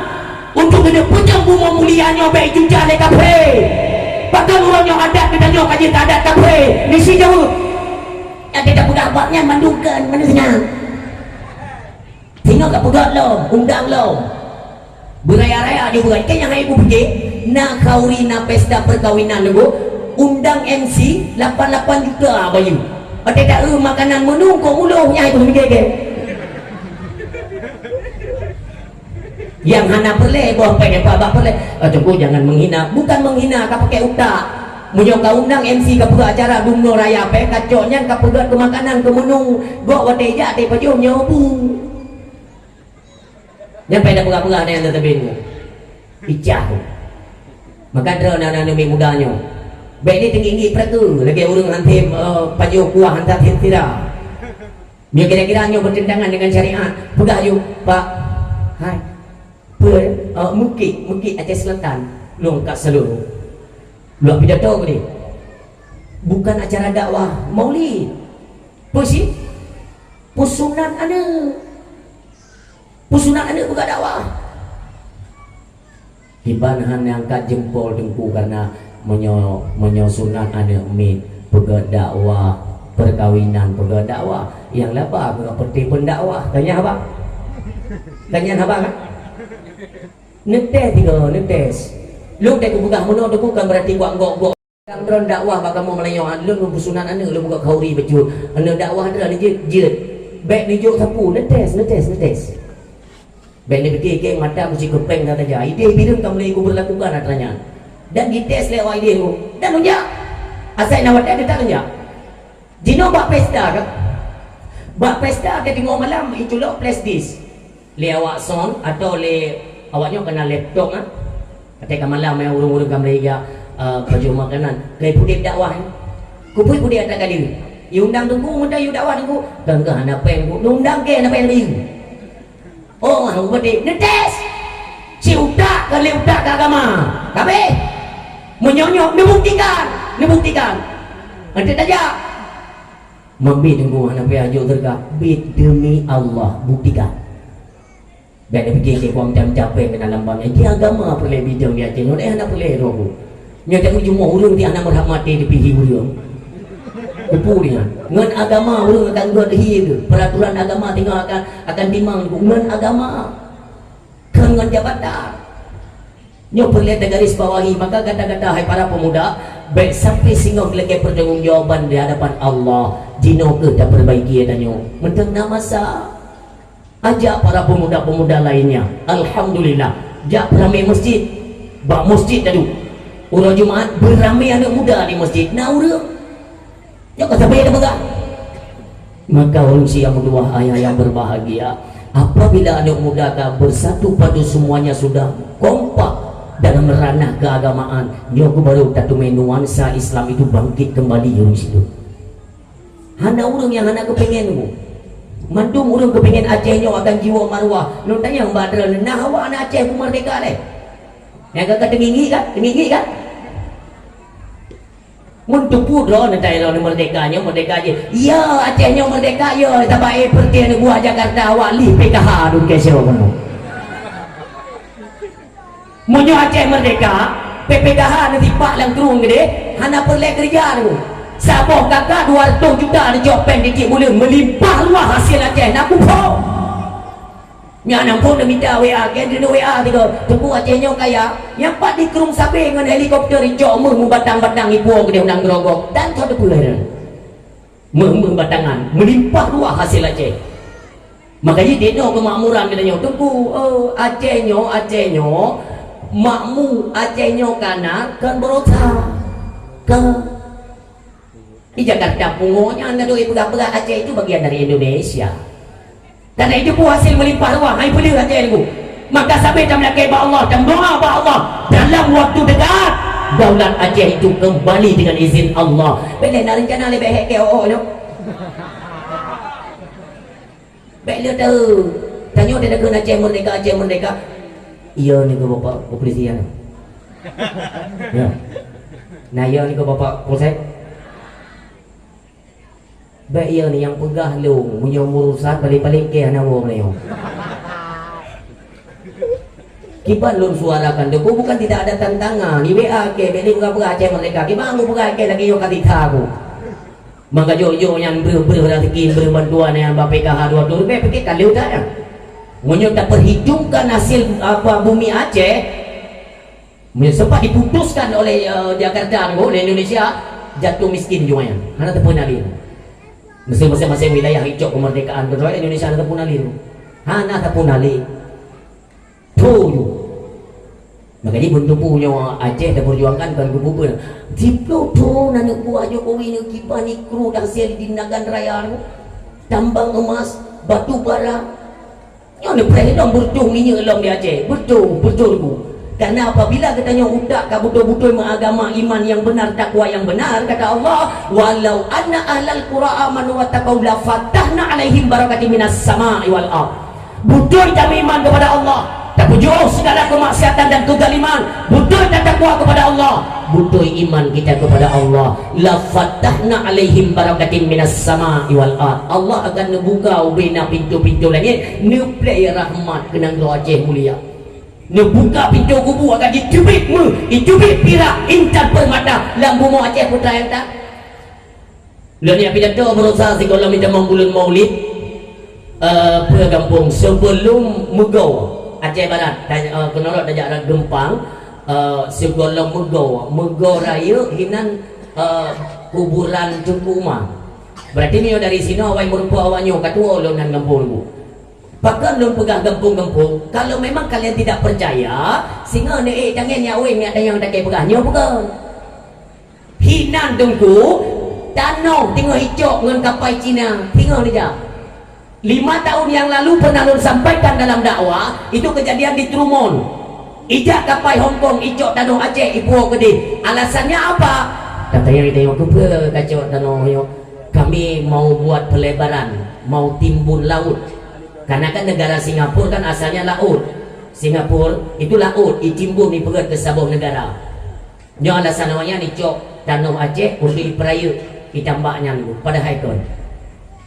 untuk kena pecah bumi mulianya baik juga le kafe. Bahkan orangnya adat kita nyok kaji adat kafe. Ni si jauh. Ada tak pegang abaknya mandukan manusia. Tengok kat pegang lo, undang lo. Beraya-raya dia bukan kan yang ibu pergi nak kauri nak pesta perkawinan dulu undang MC 88 juta bayu ada tak makanan menu kau muluhnya itu mikir yang hana perle bawa pakai apa perle tunggu jangan menghina bukan menghina kau pakai utak munyo kau undang MC kau pergi acara dumno raya pe kacoknya kau pergi ke makanan ke menu gua wateja te pajum nyobu nyampe dah pegah-pegah yang tertebing icah maka ada anak-anak mudanya baik dia tinggi peratu lagi orang nanti pajuk kuah hantar tidak dia kira-kira hanya bertentangan dengan syariat pegah yuk pak hai mukit Aceh Selatan lengkap seluruh luar pidato ke ni bukan acara dakwah maulid pusi pusunan ada pusunan ada bukan dakwah hibanahan yang angkat jempol Tengku karena menyosunan ada min pegat dakwah perkawinan pegat dakwah yang lapa pegat peti pendakwah tanya apa kan netes netes lu dah buka mono tu bukan berarti buat gok kamron dakwah bakal mau melayang lu pusunan anu lu buka kauri baju anu dakwah ada jit baik dijuk sapu netes baik ni betul ke mata mesti kepeng kata aja ide birum kamu aku berlakukan katanya dan dites lewat ide tu dan unja asal nawat ada tak unja jino bak pesta ke tengok malam itu lo flash disk le awak son atau le awaknya kena laptop ah. Ketika malam yang urung-urung kamera baju makanan kai pudip dakwah. Ku pudi ada kali. You undang tunggu muda you dakwah tunggu. Dan ke hana pen ku undang ke hana pen ring. Oh, anu bade netes. Si udak ke le udak ke agama. Kabe. Menyonyok membuktikan. Ada saja. Mambi tunggu hana pe ajo terka. Bid demi Allah buktikan. Dan dia fikir kuam jam capek ke dalam bangnya. Dia agama apa le bidang dia je. Dia anak boleh roh. Nya tak cuma urang dia anak merhamati di pihi urang. Kepu dia. Ngan agama urang akan berhi tu. Peraturan agama tinggal akan timang ngan agama. Kan ngan jabatan. Nya perlu ada garis bawahi maka kata-kata hai para pemuda baik sampai singgah lagi pertanggungjawaban di hadapan Allah. Dino ke tak perbaiki adanya. Mentang nama sah. Ajak para pemuda-pemuda lainnya. Alhamdulillah. Jak beramai masjid. Bak masjid tadi. Orang Jumaat beramai anak muda di masjid. Nah urang. Ya kata baik dah pegang. Maka unsur yang kedua ayah yang berbahagia. Apabila anak muda bersatu padu semuanya sudah kompak dalam ranah keagamaan. Nyoku baru tak nuansa Islam itu bangkit kembali yang situ. Hana urang yang hana kepengen ku. Mandung urang kepingin Acehnya akan jiwa marwah. Lu tanya Mbak Adra, nah awak anak Aceh ku merdeka deh. Yang kata tengingi kan? Mun tupu ro nanti lo merdekanya merdeka aja. Ya Acehnya merdeka ya, tapi pertian gua Jakarta awak li PKH dun kesel kamu. Munyo Aceh merdeka, PPKH nanti pak lang turun gede, hana perle kerja tu. Saboh kakak 200 juta di Jopeng di Cik Mulia melimpah luah hasil Aceh nak kumpul. Yang nampun dah minta WA kan dia WA tiga tunggu Acehnya kaya yang pak di kerung sabe dengan helikopter di Jok mu batang-batang ipuang dia undang gerogok dan kau ada pula batangan melimpah luah hasil Aceh. Makanya dia no kemakmuran katanya tunggu Acehnya makmu Acehnya kana kan berosa ke di Jakarta pungonya anda doi pegang-pegang Aceh itu bagian dari Indonesia. Karena itu pun hasil melimpah ruah. Hai boleh Aceh itu. Maka sampai dalam lakaiba Allah dan doa ba Allah dalam waktu dekat daulat Aceh itu kembali dengan izin Allah. Bila nak rencana lebih hek ke tu. Bila tu tanya dia nak Aceh merdeka. Iya ni ke bapak kepolisian. Ya. Nah iya ni ke bapak polsek. Baik ia ni yang pegah lu punya urusan paling-paling ke anak wong ni. Kiban lu suarakan tu bukan tidak ada tantangan. Di WA ke beli buka Aceh mereka. Kiban aku buka ke lagi yo katita aku. Maka yo yang rezeki berbantuan yang BPKH 2 lebih pikir kalau tak. Munyo tak perhitungkan hasil apa bumi Aceh. Sempat diputuskan oleh Jakarta oleh Indonesia jatuh miskin juanya. Hana tepun alih. Masing-masing wilayah hijau kemerdekaan kedua Indonesia ada pun alih. Hana tak pun alih. Tu. Makanya bentuk punya Aceh dah perjuangkan kan kubu. Tiplo tu nak buat Jokowi ni kipan ni kru dah sial di Nagan Raya ni. Tambang emas, batu bara. Yang ni presiden bertuh minyak elong di Aceh. Betul tu. Karena apabila katanya udak ka betul-betul mengagama iman yang benar takwa yang benar kata Allah walau anna ahlal qura amanu wattaqau la fatahna alaihim barakatin minas sama'i wal ard. Betul kami iman kepada Allah tak jauh segala kemaksiatan dan kezaliman. Betul dan takwa kepada Allah. Betul iman kita kepada Allah la fatahna alaihim barakatin minas sama'i wal ard. Allah akan membuka ubina pintu-pintu langit neplay rahmat kenang Aceh mulia. Buka pintu kubu akan dicubit pirak intan permata lambu mau Aceh putra yang tak dan yang pidato berusaha sekolah minta bulan maulid pergampung sebelum Megau Aceh Barat kenorot dajak Gempang sekolah Megau raya hinan kuburan Tunku Umar berarti ni dari sini awak merupakan awaknya katua lonan gampung bu. Bahkan belum pegang gempung-gempung. Kalau memang kalian tidak percaya, singa ni jangan nyawe ni ada yang tak pegahnya bukan. Hinan tunggu, tanau tengok hijau dengan kapal Cina. Tengok ni je. 5 tahun yang lalu pernah Lun sampaikan dalam dakwah, itu kejadian di Trumon. Ijak kapai Hong Kong, icok tanah Aceh, ibu gede. Alasannya apa? Katanya kita yang kepa kacau tanah yo. Kami mau buat pelebaran, mau timbun laut. Karena kan negara Singapura kan asalnya laut. Singapura itu laut, ditimbun di perut ke sebuah negara. Yang alasan namanya icok tanah Aceh untuk peraya ditambahnya dulu pada haikon.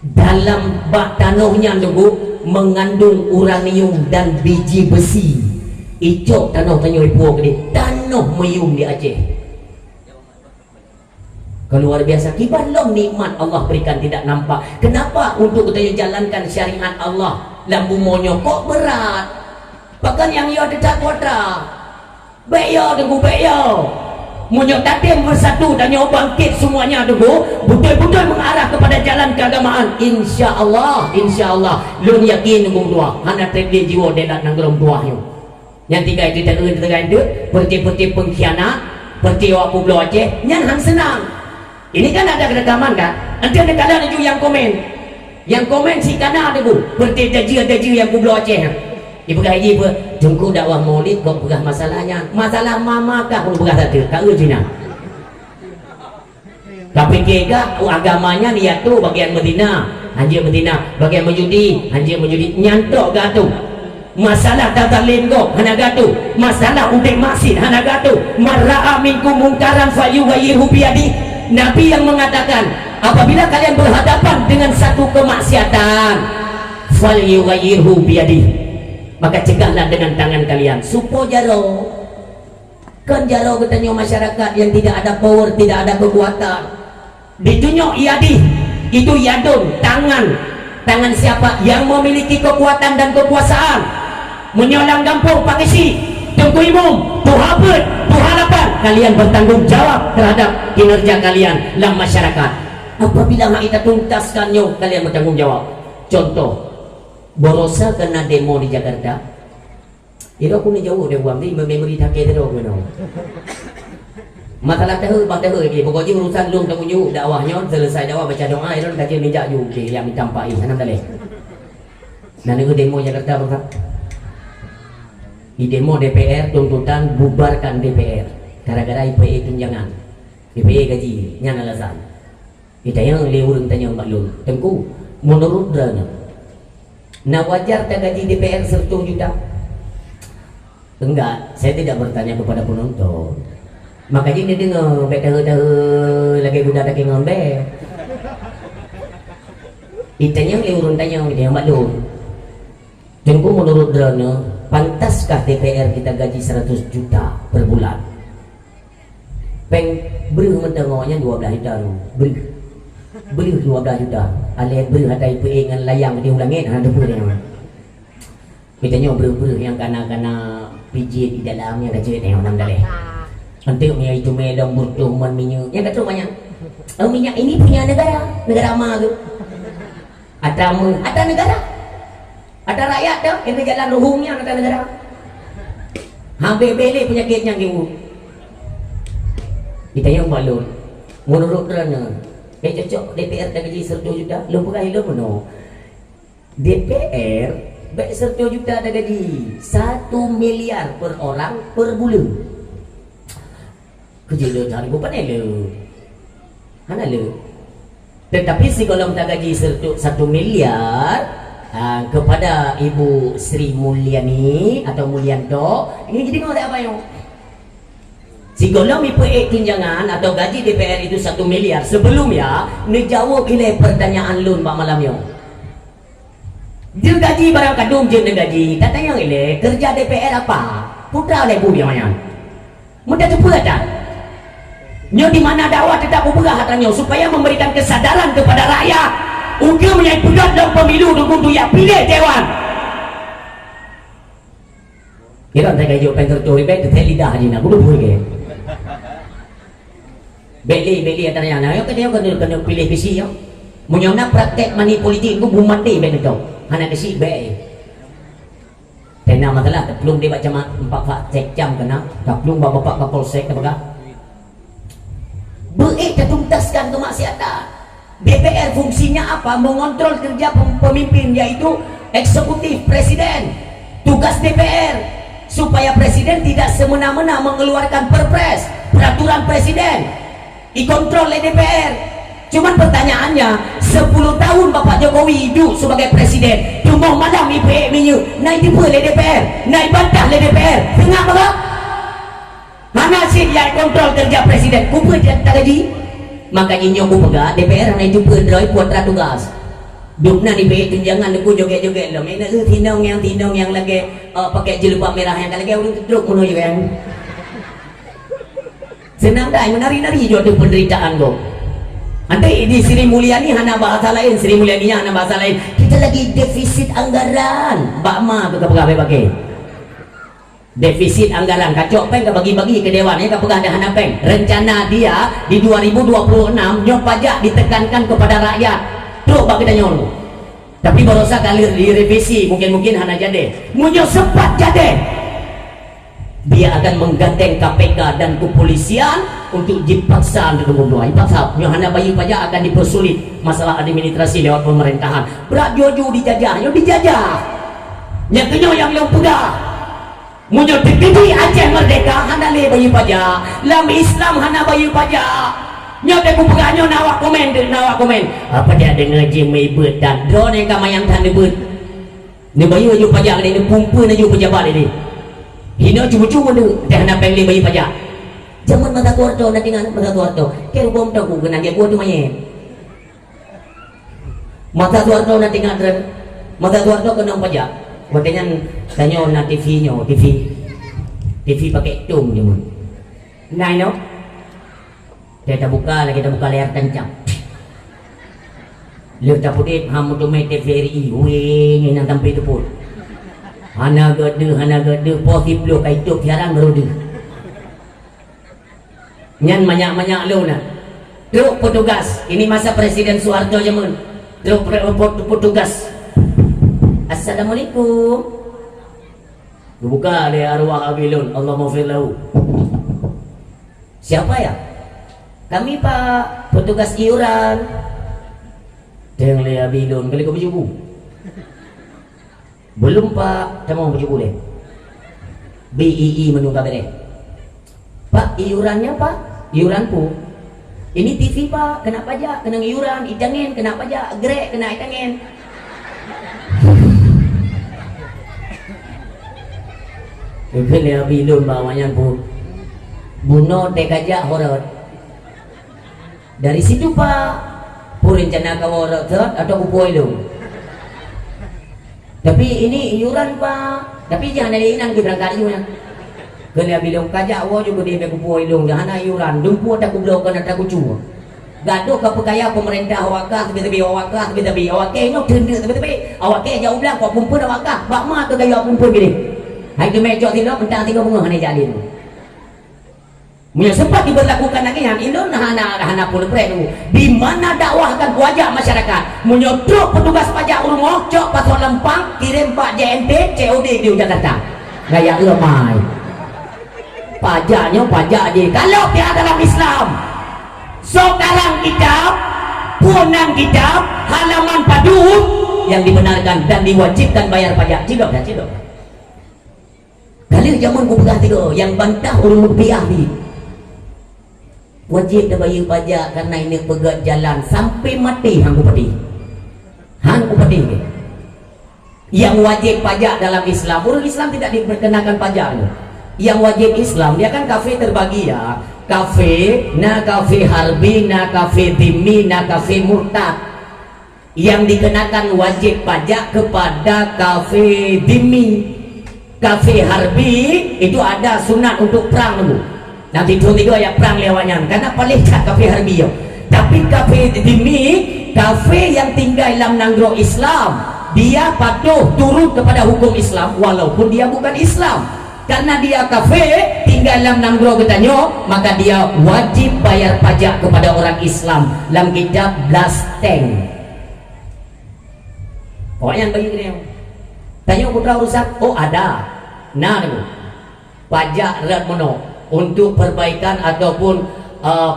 Dalam bak tanahnya dulu mengandung uranium dan biji besi. Icok tanah tanyo ibu gede, tanah meyum di Aceh. Keluar biasa, kibalong nikmat Allah berikan tidak nampak. Kenapa untuk kita jalankan syariat Allah lambu monyo kok berat? Bahkan yang yo dekat kota, beyo dengan beyo. Monyo tatim bersatu dan nyo bangkit semuanya dulu betul-betul mengarah kepada jalan keagamaan. Insya Allah lun yakin nunggu dua hana terjadi jiwa dedak nanggerom tuahnya yang tiga itu terkait itu perti-perti pengkhianat perti wapu Pulau Aceh yang senang. Ini kan ada rekaman kan, nanti ada kalian itu yang komen si kana ada bu perti daji yang Pulau Aceh ibu haji bu jengku dakwah maulid kok begah masalahnya masalah mama kah pun begah satu kak ujina tapi kega agamanya niat tu bagian Medina anjir Medina bagian menjudi anjir menjudi nyantok gatu masalah tatalim kok hana gatu masalah udeng masin hana gatu marra'a minkum mungkaran falyughayyirhu biyadi. Nabi yang mengatakan apabila kalian berhadapan dengan satu kemaksiatan falyughayyirhu biyadi, maka cegahlah dengan tangan kalian. Supo jaro kan jaro katanya masyarakat yang tidak ada power, tidak ada kekuatan ditunjuk yadi itu yadun tangan siapa yang memiliki kekuatan dan kekuasaan menyolang gampung pakai si tengku imum tuhabut tuhalapan kalian bertanggung jawab terhadap kinerja kalian dalam masyarakat. Apabila kita tuntaskannya kalian bertanggung jawab. Contoh Borosa kena demo di Jakarta. Itu aku ni jauh dia buang ni memori tak kira aku no. Masalah tahu lagi. Pokoknya urusan lung tanggung dakwahnya selesai dakwah baca doa itu dah jadi minta ju yang ditampai sana tadi. Dan itu demo Jakarta Bapak. Di demo DPR tuntutan bubarkan DPR gara-gara IPE tunjangan. IPE gaji nyana alasan. Kita yang lewurun tanya Mbak Lun. Tengku menurut drana nah wajar tak gaji DPR 1 juta? Enggak, saya tidak bertanya kepada penonton. Makanya dia dengar betul lagi budak lagi ngombe. Itanya liurun tanya dia Mbak Lun. Tengku menurut drana pantaskah DPR kita gaji 100 juta per bulan? Peng beri mentengoknya 12 juta beri 12 juta alias beri ada IPE dengan layang diulangin ada pun yang kitanya beri yang kana pijit di dalamnya ada cerita yang orang daleh nanti itu medang butuh minyak yang kata banyak minyak ini punya negara mana tu ada negara ada rakyat tu ini jalan ruhungnya ada negara hampir belik penyakitnya gitu kita yang balon menurut kerana cocok DPR dah gaji 100 juta lu bukan lu mana DPR baik 100 juta dah gaji 1 miliar per orang per bulan kerja lu cari bukan lu mana lu tetapi si kalau tak gaji 1 miliar kepada Ibu Sri Mulyani atau Mulyanto ini jadi ngomong apa yang si golong IPE tunjangan atau gaji DPR itu 1 miliar sebelum ya ngejawab ilai pertanyaan lun pak malam yo dia gaji barang kadung je gaji katanya ilai kerja DPR apa putra oleh bu yang mana mudah cepu ada nyo di mana dakwah tetap berperah katanya supaya memberikan kesadaran kepada rakyat uga menyai pegang dalam pemilu dukung tu ya pilih dewan kira tak gaji open tertulis baik tu lidah aja nak bunuh ke beli antara yang nak kena pilih kesi yo munyona praktek money politik ku bumati ben tu hana kesi baik tena masalah belum dia baca 4 cek jam kena tak belum bapak kapolsek apa beik tertuntaskan kemaksiatan DPR fungsinya apa? Mengontrol kerja pemimpin, yaitu eksekutif, presiden. Tugas DPR supaya presiden tidak semena-mena mengeluarkan perpres, peraturan presiden, dikontrol oleh DPR. Cuman pertanyaannya, 10 tahun Bapak Jokowi hidup sebagai presiden, cuma malam IPE minyak, naik tiba oleh DPR, naik bantah oleh DPR, tengah apa? Mana sih yang kontrol kerja presiden? Kumpul dia tak gaji. Makanya nyoku pegak DPR naik jumpa droid putra tugas. Dukna di BE tunjangan aku joget-joget lah. Mana tinong yang lagi pakai jilbab merah yang lagi ulun teruk menuju yang senang dah menari-nari jodoh penderitaan kau. Nanti di Sri Mulyani hana bahasa lain, Sri Mulyani hana bahasa lain. Kita lagi defisit anggaran. Bakma tu pegawai pakai. Defisit anggaran kacok peng ke bagi-bagi ke dewan ya ke pegawai hana peng. Rencana dia di 2026 nyok pajak ditekankan kepada rakyat. Teruk bagi kita nyol. Tapi baru sekali direvisi mungkin hana jadi. Munyo sempat jadi. Dia akan menggandeng KPK dan kepolisian untuk dipaksa untuk membuat paksa. Hana bayi pajak akan dipersulit masalah administrasi lewat pemerintahan. Berat jojo dijajah, yo dijajah. Nyatanya yang lo pegang. Munyo TPD Aceh Merdeka hana le bayi pajak. Lam Islam hana bayi pajak. Nyote ku pegangnya nawak komen apa dia dengar je mebet dan drone yang kamayang tan debet ni bayu aju pajak ni pumpu aju pejabat ni hina cubu-cubu ni teh nak pengli bayi pajak zaman mata kuarto nak tinggal mata kuarto ke bom tak ku kena dia buat tu maye mata kuarto nak tinggal mata kuarto kena pajak katanya tanya nak TV pakai tung je mun nai no kita buka layar kencang. Lihat tak putih, hamu tu main TVRI, wing yang tampil tu pun. Hana gede, posip lu kaitu siaran berudi. Nyan banyak lu nak. Truk petugas, ini masa Presiden Soeharto zaman. Truk petugas. Assalamualaikum. Buka layar arwah abilun, Allah maafir lahu. Siapa ya? Kami Pak, petugas iuran. Teng le abilun, kali kau berjubu. Belum Pak, tak mau berjubu le. BII menunggu bere. Pak, iurannya Pak, iuranku. Ini TV Pak, kena pajak, kena iuran, itangin, kena pajak, grek, kena itangin. Le abilun bawanya pun. Buno tekajak horot. Dari situ Pak, rencana kau orang atau kupoi lu. Tapi ini iuran Pak. Tapi jangan ada inang di berangkat iuran. Kena bilang kajak wo juga dia kupoi lu. Jangan iuran. Dumpu tak kublokan atau kucu. Gaduh ke pekaya pemerintah awakah tebi awakah tebi awakah no tenda tebi awakah jauh belang kau pumpun awakah. Bakma tu gaya pumpun gini. Hai ke meja tilo bentang tiga bunga hanya jalin. Yang sempat diberlakukan lagi yang Indon hana pun perlu di mana dakwahkan wajah masyarakat menyodok petugas pajak rumah cok pasal lempang kirim Pak JNT COD di Jakarta gaya lemai pajaknya pajak je kalau dia dalam Islam sekarang kitab punang kitab halaman padun yang dibenarkan dan diwajibkan bayar pajak cilok kali zaman kubah tiga yang bantah urut rupiah ni wajib dah bayar pajak karena ini pegat jalan sampai mati hang upati yang wajib pajak dalam Islam orang Islam tidak diperkenakan pajak yang wajib Islam dia kan kafe terbagi ya kafe harbi kafe dhimmi kafe murtad yang dikenakan wajib pajak kepada kafe dhimmi kafe harbi itu ada sunat untuk perang dulu. Nanti itu tiga ya perang lewatnya karena paling cat kafe harbi yo. Tapi kafe dhimmi kafe yang tinggal dalam nanggro Islam dia patuh turut kepada hukum Islam walaupun dia bukan Islam karena dia kafe tinggal dalam nanggro katanya maka dia wajib bayar pajak kepada orang Islam dalam kitab Blasteng. Pokoknya bagi ini tanya putra rusak oh ada nah pajak rat mono untuk perbaikan ataupun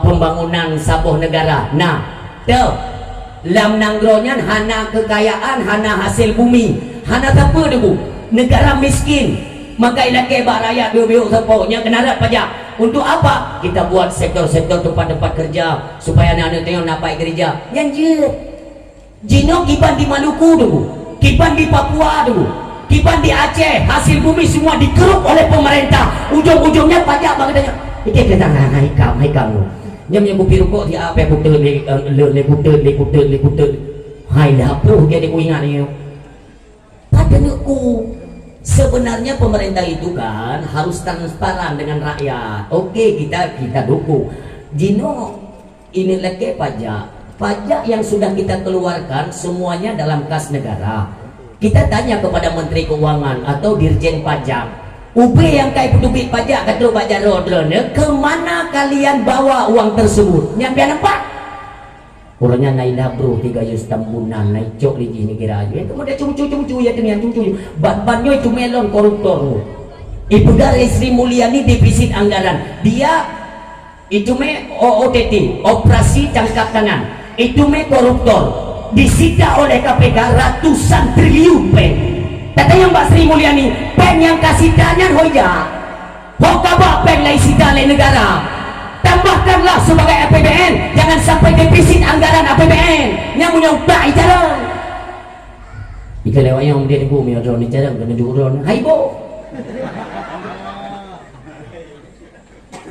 pembangunan sabuh negara. Nah, tu lam nanggronya hana kekayaan, hana hasil bumi, hana apa debu negara miskin. Maka ilake baraya biu-biu sepoknya kena pajak. Untuk apa? Kita buat sektor-sektor tempat-tempat kerja supaya anak-anak tengok napai kerja. Yang je Jino kiban di Maluku dulu, kiban di Papua dulu, kiban di Aceh, hasil bumi semua dikeruk oleh pemerintah. Ujung-ujungnya pajak bagainya. Iki kita haikam lu. Nyam yang bupi rukuk di apa puter le puter. Hai dah pro dia ku ingat ni. Padahal sebenarnya pemerintah itu kan harus transparan dengan rakyat. Oke, kita dukung. Jino ini lagi pajak yang sudah kita keluarkan semuanya dalam kas negara. Kita tanya kepada Menteri Keuangan atau Dirjen Pajak, UB yang kai peduli pajak kata pajak rodrone, kemana kalian bawa uang tersebut? Nyampe nampak? Orangnya nailah bro 3 juta tambunan naik cok di sini kira aja. Itu mudah cucu ya dengan cucu. Banyo itu melon koruptor. Ibu dari Sri Mulyani defisit anggaran. Dia itu OOTT, operasi tangkap tangan. Itu koruptor. Disita oleh KPK ratusan triliun pen. Katanya Mbak Sri Mulyani, pen yang kasih tanya hoja. Hokabak pen lai sita oleh negara. Tambahkanlah sebagai APBN, jangan sampai defisit anggaran APBN yang menyutai jalan. Ika lewat yang dia tunggu mi drone ni jalan kena dulu drone. Hai bo.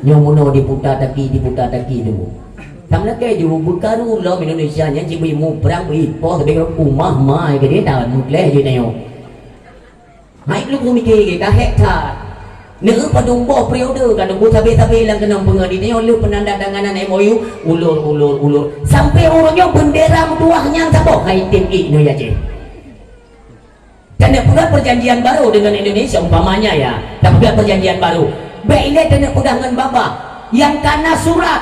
Yang muno diputar taki dulu. Tamlah ke juru berkaru lo Indonesia nya cibi mu perang bi po tapi rumah mai ke dia dah mutleh je neo. Hai lu ku mikir ke ka hektar. Neu padumbo periode kan nunggu tabe-tabe lang kenang pengadinnya lu penandatanganan MOU ulur sampai orangnya bendera tuahnya sabo hai tim I no ya je. Dan buat perjanjian baru dengan Indonesia umpamanya ya. Tak buat perjanjian baru. Baiklah dan pegangan baba yang karena surat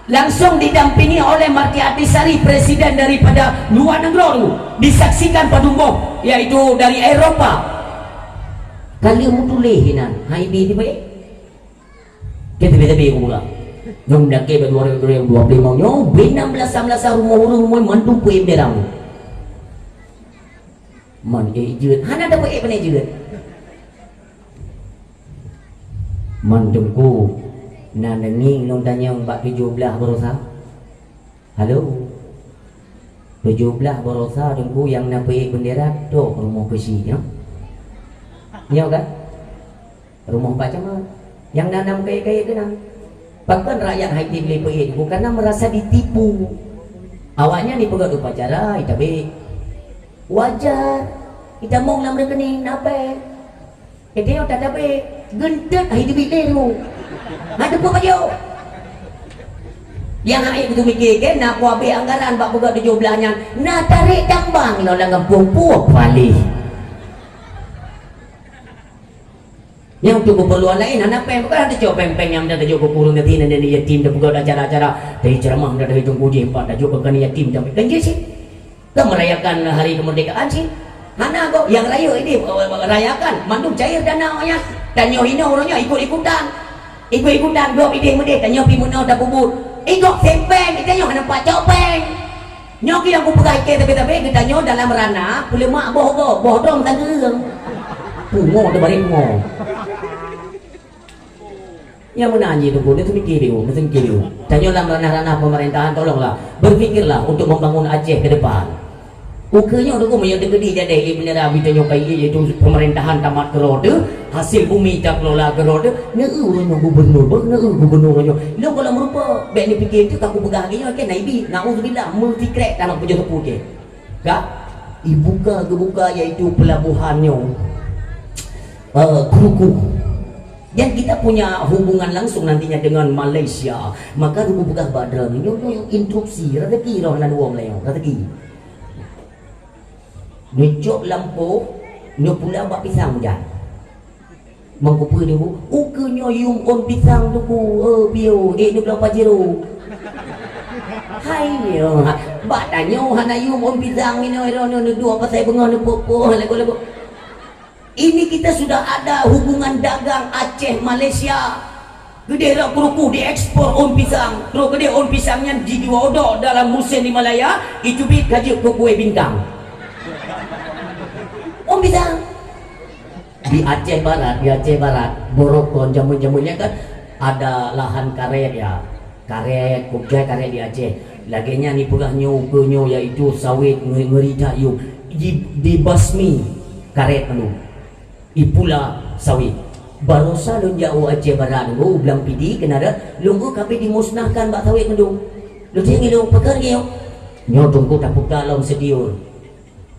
langsung didampingi oleh Marti Atisari presiden daripada luar negeri disaksikan padumbo yaitu dari Eropa. Kali mu tulehinan hai bi di baik kita beda aku pula nyom dak ke 2025 nyom 16 rumah mantu ku berang man jeut hana da baik bane jeut mantuku nanenging nong tanya mbak 17 berosa halo 17 berosa dengku yang napai bendera tu rumah besi ya. Ya kan? Rumah macam yang nanam kaya-kaya kenang. Bahkan rakyat Haiti beli pergi bukan merasa ditipu. Awaknya ni pegang upacara, tapi wajar. Kita mau nam rekening apa? Kita tak tapi gentet Haiti beli tu. Ada apa baju? Yang air itu mikir ke nak buat anggaran bak pegang 17-nya. Nak tarik tambang lo lang puak balik. Yang tu keperluan lain anak pem bukan ada jawab pempeng yang dah jawab kurung nanti nanti yatim dah bukan acara-acara dari ceramah dah dari tunggu dia empat dah jawab kan yatim dah kan sih kan merayakan hari kemerdekaan sih mana kok yang raya ini rayakan mandum cair dana nya tanya hina orangnya ikut-ikutan dua ide mede tanya pi munau dah bubur ikut sempeng kita nyo nampak copeng nyoki yang ku pegai ke tapi kita nyo dalam ranah boleh mak boh dong tanggung pungo dah balik pungo yang menanyi itu dia tu mikir dia tanya dalam ranah-ranah pemerintahan tolonglah berfikirlah untuk membangun Aceh ke depan ukenya tu yang degedi jadi bendera bitanya kai iaitu pemerintahan tamat kerode hasil bumi tak kelola kerode neu gubernurnya lo kalau merupa baik ni fikir tu aku pegang dia ke naibi naudzubillah multi crack dalam pejabat ke gak dibuka iaitu pelabuhannya Kuku. Dan kita punya hubungan langsung nantinya dengan Malaysia. Maka rubu begah badran yang instruksi rezeki roh nan wong leo rezeki. Nucuk lampu, nu pula bak pisang jan. Mangkupu dia bu, ukenya yung on pisang tu ku, bio, nu berapa jeru. Hai yo, badannya hana yung on pisang ini nu dua pasai bengal nu popo lego. Ini kita sudah ada hubungan dagang Aceh Malaysia. Kedai rak keruku diekspor on pisang. Terus kedai on pisangnya dijual dalam musim di Malaya. Itu bit kaji ke kue bintang. On pisang. Di Aceh Barat, Borokon jamun-jamunnya kan ada lahan karet ya. Karet, kubjai karet di Aceh. Laginya ni pula nyo yaitu sawit ngerita yu. Dibasmi karet anu. Ipula sawit. Barosa lun jauh Aceh Barat nunggu ulang pidi kena ada lunggu kape dimusnahkan bak sawit nunggu lu tinggi lu peker nyo nyo tunggu tapuk dalam sediur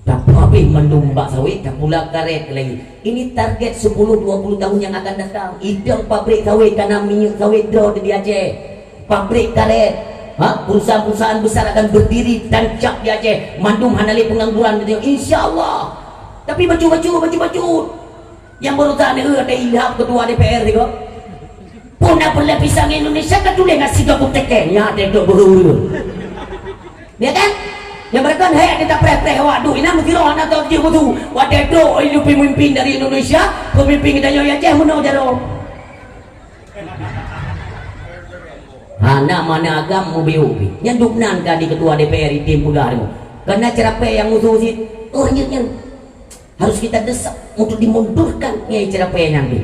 tapi habis mendung bak sawit tak pula karet lagi. Ini target 10-20 tahun yang akan datang. Idang pabrik sawit karena minyak sawit draw di Aceh, pabrik karet. Perusahaan-perusahaan besar akan berdiri tancap di Aceh. Mandum hanali pengangguran insya-Allah. Tapi baju yang berusaha ada ilham ketua DPR juga punah pula pisang Indonesia kan tulis ngasih gabung teken ya ada dok beruru ya kan yang mereka hei kita preh waduh ini mesti roh anak tahu dia betul wadah dok ini pemimpin dari Indonesia pemimpin kita yang Aceh menau jaro mana agam ubi nyanduk nangka di ketua DPR tim pula karena cerape yang musuh sih nyet harus kita desak untuk dimundurkan nyai cerape nanti.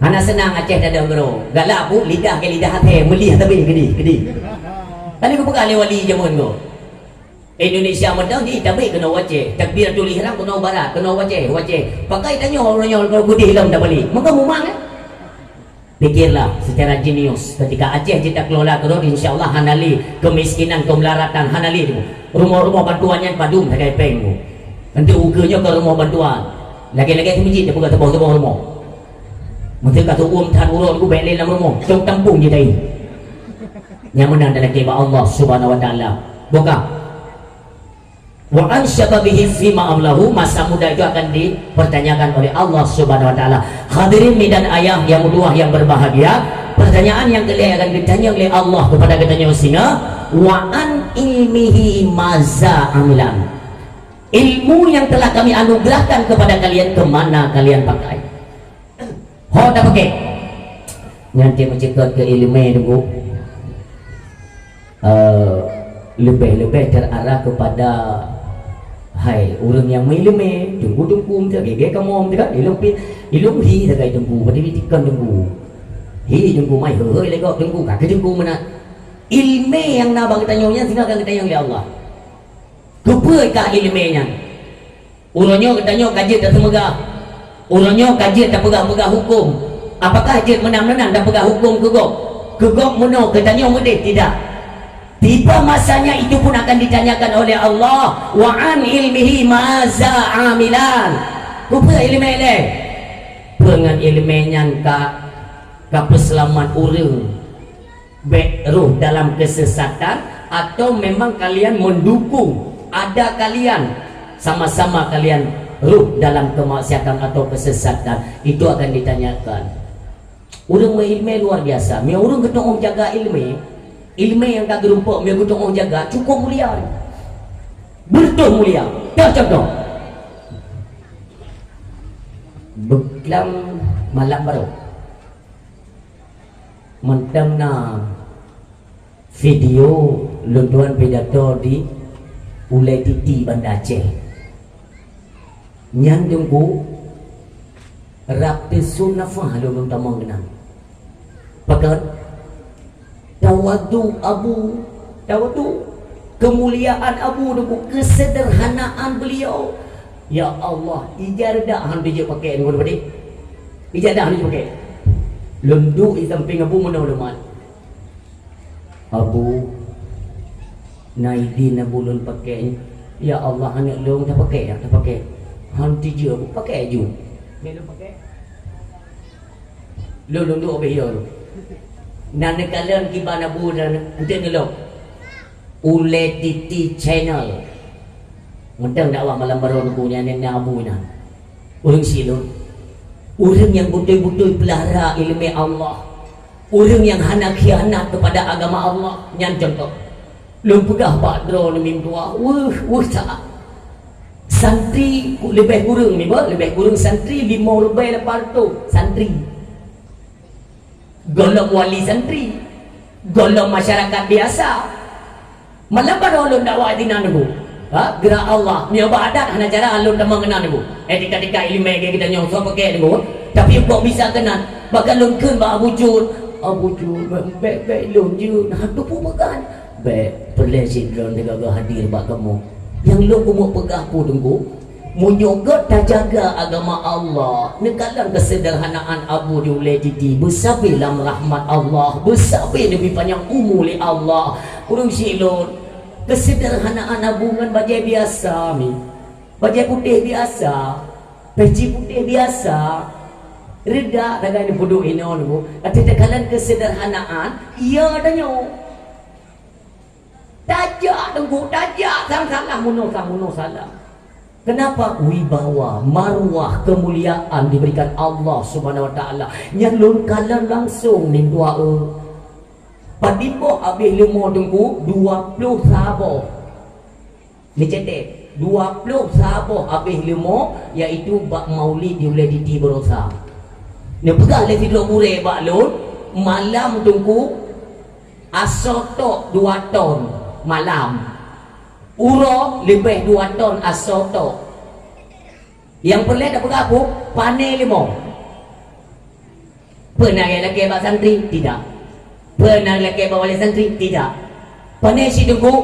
Anak senang Aceh dah bro. Galak bu lidah ke lidah hati melih tapi gede. Tadi aku pegang wali jamun go. Indonesia medang di tapi kena Aceh. Takbiratul ihram kena barat, kena Aceh. Pakai tanya orang kalau gede hilang dah balik. Maka mumang kan? Pikirlah secara jenius ketika Aceh kita kelola terus insyaallah hanali kemiskinan kemelaratan hanali rumah-rumah bantuannya padum tak ada pengmu. Nanti ukenya ke rumah bantuan lagi-lagi ke masjid dia buka tebah rumah mesti kata tan urut ku balik dalam rumah jom tampung je tadi yang menang dalam kebab Allah subhanahu wa ta'ala buka wa ansyaba bihi fima amlahu masa muda itu akan dipertanyakan oleh Allah subhanahu wa ta'ala. Hadirin dan ayah yang mudah yang berbahagia, pertanyaan yang kelima akan ditanya oleh Allah kepada kita singa wa an ilmihi maza amilan, ilmu yang telah kami anugerahkan kepada kalian kemana kalian pakai. Tak pakai nanti mencipta ke ilmu dulu lebih terarah kepada hai orang yang ilmu tunggu tak gege kamu tak ilmu hi tak tunggu pada ditikan tunggu hi tunggu mai hei lagi tunggu kaki tunggu mana ilmu yang nak bagi tanya tinggalkan kita yang oleh Allah. Kepaikah ilmunya? Urangnya katanya kaji tak semegah. Urangnya kaji tak pegang-pegang hukum. Apakah kaji menang-menang tak pegang hukum kegok? Kegok menang katanya mudah tidak. Tiba masanya itu pun akan ditanyakan oleh Allah wa an ilmihi maza amilan. Apa ilmu ini? Dengan ilmunya ka peselamat orang roh dalam kesesatan atau memang kalian mendukung ada kalian sama-sama kalian ruh dalam kemaksiatan atau kesesatan, itu akan ditanyakan. Orang ilmu luar biasa. Dia orang ketong jaga ilmu yang tak gerumpuk dia ketong jaga cukup mulia. Betul mulia. Dah contoh. Beklam malam baru. Mentemna video lunduan pidato di Ulai Titi Banda Aceh nyan tunggu rapti sunnafah lu belum tamang kenal pakat tawadu kemuliaan abu tunggu kesederhanaan beliau ya Allah ijadah dia pakai ni boleh ijadah dia pakai lundu di samping abu mana abu naidin bulun pakai ya Allah anak long tak pakai hanti je aku pakai je ni lu pakai lu duk behio nana kalian gimana bu dan ente ngelok Ulai Titi channel mendang dakwah malam baru punya nenek abu na orang silun orang yang betul-betul pelihara ilmu Allah, orang yang hana khianat kepada agama Allah. Yang contoh lu pegah pak dro ni tua tak santri lebih kurang ni lebih kurang santri 5 lebih lepas tu santri golong wali santri, golong masyarakat biasa. Malam pada ulun dakwah dinan bu. Gerak Allah, ni adat hana cara alun tak mengenal bu. Tika ilmu kita nyong so pakai bu. Tapi kok bisa kenal? Bakal lun keun ba abujud baik lun je. Nah tu pun pegang. Baik perlesit lun dekat hadir bak kamu. Yang lun kumuk pegah pu tunggu. Munyogot tak jaga agama Allah. Nekalan kesederhanaan abu diulai titi. Bersabilah rahmat Allah. Bersabih lebih panjang umur li Allah. Urung silun. Kesederhanaan abungan bajai biasa mi. Bajai putih biasa. Peci putih biasa. Reda dagai ni bodoh ini orang. Kata nekalan kesederhanaan. Ia adanya. Tajak tunggu. Tajak. Sang salah muno salah. Kenapa wibawa, marwah, kemuliaan diberikan Allah Subhanahu wa taala. Yang lun kalan langsung ni doa. Padimbo habis lemo tunggu 20 sahabat. Ni cetek 20 sahabat habis lemo iaitu bak maulid diulai di berosa. Ni pegang le tidur mure bak lun malam tunggu asotok 2 ton malam. Uro lebih 2 ton asoto. Yang perlu dah berapa? Panel 5. Pernah yang lagi bak santri? Tidak. Pernah lagi bak wali santri? Tidak. Panel si tunggu.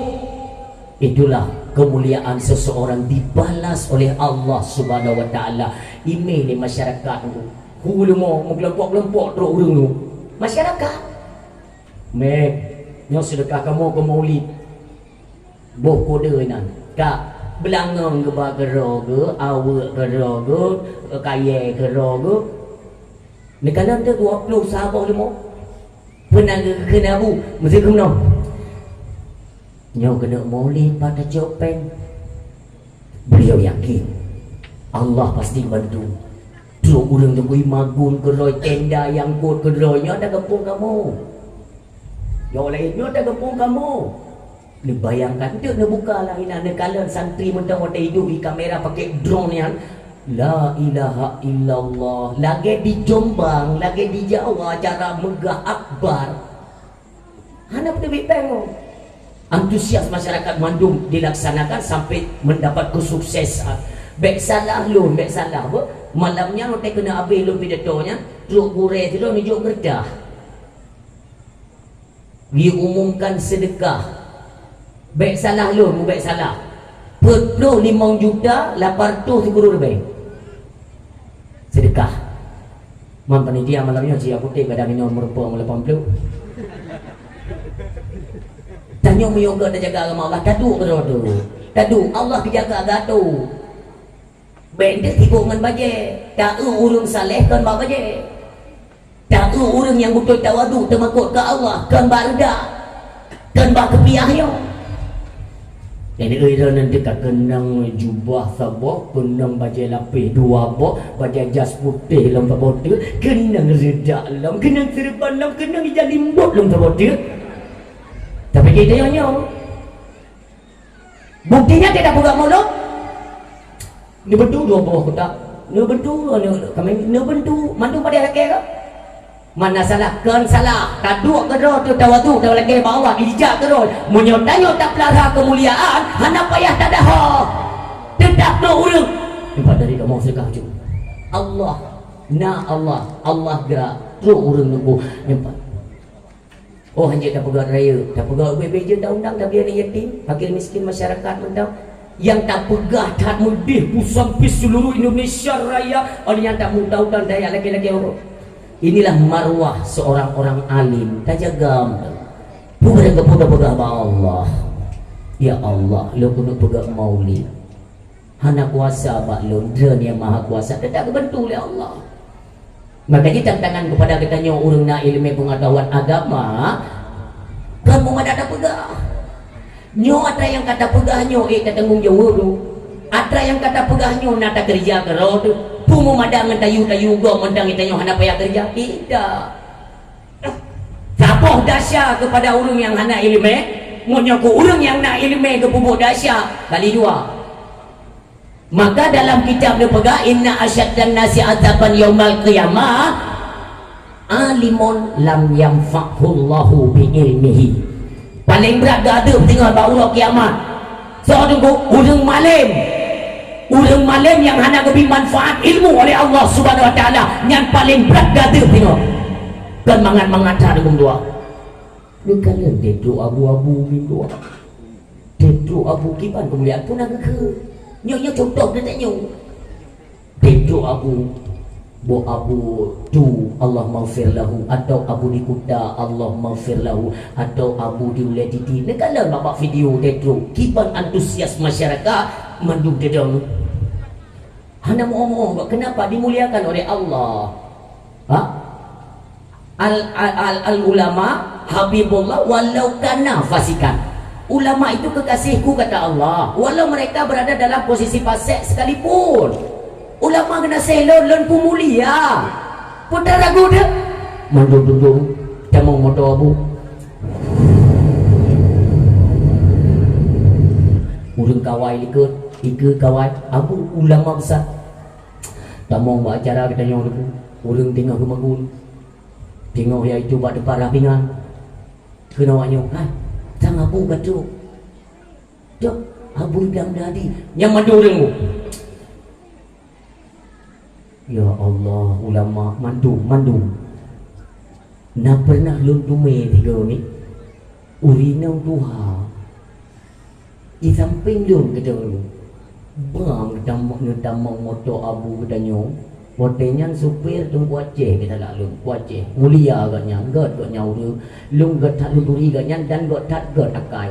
Itulah kemuliaan seseorang dibalas oleh Allah Subhanahu wa taala. Email ni masyarakat tu. Hulmo mengelompok-kelompok teruk urang tu. Masyarakat. Mek, nyo sedekah kamu ke maulid. Boh kode nan kak belangang ke bagero ke awak ke rogo kaya ke rogo ni kanan tu 20 sahabat lemo pernah kena bu mesti kena nyo kena maulid pada Jopeng. Beliau yakin Allah pasti bantu. Teruk urang tu kui magun ke roy tenda yang kot ke roy nyo ada kepung kamu. Yo lain nyo ada kepung kamu. Ni bayangkan dia nak buka lah ina nekalan santri mentang waktu hidup di kamera pakai drone yang la ilaha illallah lagi di Jombang lagi di Jawa acara megah akbar. Hana pada bipeng antusias masyarakat Bandung dilaksanakan sampai mendapat kesuksesan. Baik salah lun, baik salah apa? Malamnya waktu kena habis lun pidatonya, truk gureh tu nunjuk gerdah. Diumumkan sedekah. Baik salah lun, baik salah. 45 juta 800 lebih. Sedekah. Man panitia malamnya si aku teh kadang minum merupa 80. Tanya yoga dah jaga agama Allah, tadu ke tu. Tadu Allah kejaga agatu. Benda hubungan baje. Tak urung saleh kan baje. Tak urung yang betul tawadu temakut ke Allah kan barda. Kan ba kepiahnya. Jadi orang nanti tak kenang jubah sabok, kenang baju lapis 2 bok, baju jas putih lompat botol, kenang redak lam, kenang serban lam, kenang hijab limbot lompat botol. Tapi kita yang nyaw. Buktinya tidak buka mulut. Ni betul 2 bawah kotak. Ni betul, kami ni betul. Mandu pada laki ke? Mana salah? Kan salah. Taduk ke roh tu tawadu dah lagi bawah dijak ke roh. Menyotanyo tak pelihara kemuliaan, hana payah tak dah. Tetap no urang. Nampak dari kamu sedekah je. Allah, Allah gerak. Terus urang nunggu. Nampak. Oh hanya dah pegang raya, dah pegang BBJ dah undang dah biar yatim, fakir miskin masyarakat mendang. Yang tak pegah tak mudih sampai seluruh Indonesia raya. Orang yang tak mudah-mudah daya lagi-lagi orang. Inilah marwah seorang orang alim. Tak jaga bukan pegang Allah. Ya Allah, lu kena pegang maulid. Hana kuasa bak lu, dia yang maha kuasa. Tidak kebentuk oleh Allah. Makanya tantangan kepada katanya orang nak ilmu pengetahuan agama, kamu ada pegang. Nyo ada yang kata pegahnya, tak tanggung jawab tu. Ada yang kata pegahnya, nak tak kerja ke roh tu. Pumu madang tayu-tayu go mendang itanya hana payah kerja. Tidak. Tapoh dahsyat kepada orang yang hana ilmu, menyoku orang yang nak ilmu ke pupuk dahsyat kali 2. Maka dalam kitab dia pegang inna asyaddan nasi azaban yaumal qiyamah alimun lam yanfa'hullahu bi'ilmihi. Paling berat gada tengok baru kiamat. So tunggu urang malam yang hanya lebih manfaat ilmu oleh Allah Subhanahu wa taala, yang paling berat gada tengok. Kan mangat dengan doa. Ni kala deduk abu-abu min doa. Deduk abu kiban kemuliaan pun nak ke. Nyo contoh dia tak nyo. Deduk abu Bo Abu tu Allah maghfir lahu, atau Abu di Kuta Allah maghfir lahu, atau Abu di Uladiti. Negala bapak video tetro kiban antusias masyarakat manduk dedong. Hana mau kenapa dimuliakan oleh Allah? Ha? Al ulama habibullah walau kana fasikan. Ulama itu kekasihku kata Allah, walau mereka berada dalam posisi fasik sekalipun. Ulama kena selon pun mulia. Pun tak ragu dia. Mandung-dung tamang motor abu. Urang kawai ikut kawai abu ulama besar. Tamang buat acara kita yang tu. Urang tengah kemagun. Tengok yang itu buat depan rapingan. Kena awaknya, tang abu kata. Jom abu dam dadi. Yang mandu urang tu. Ya Allah, ulama mandu. Nak pernah lun tume tiga ni. Urinau tuha. Di samping lun kita lu. Bang kita mau motor abu kita nyo. Potenyan supir tu kuace kita lah lun kuace. Mulia agaknya, god nyau lun god tak lun turi agaknya dan god tak god akai.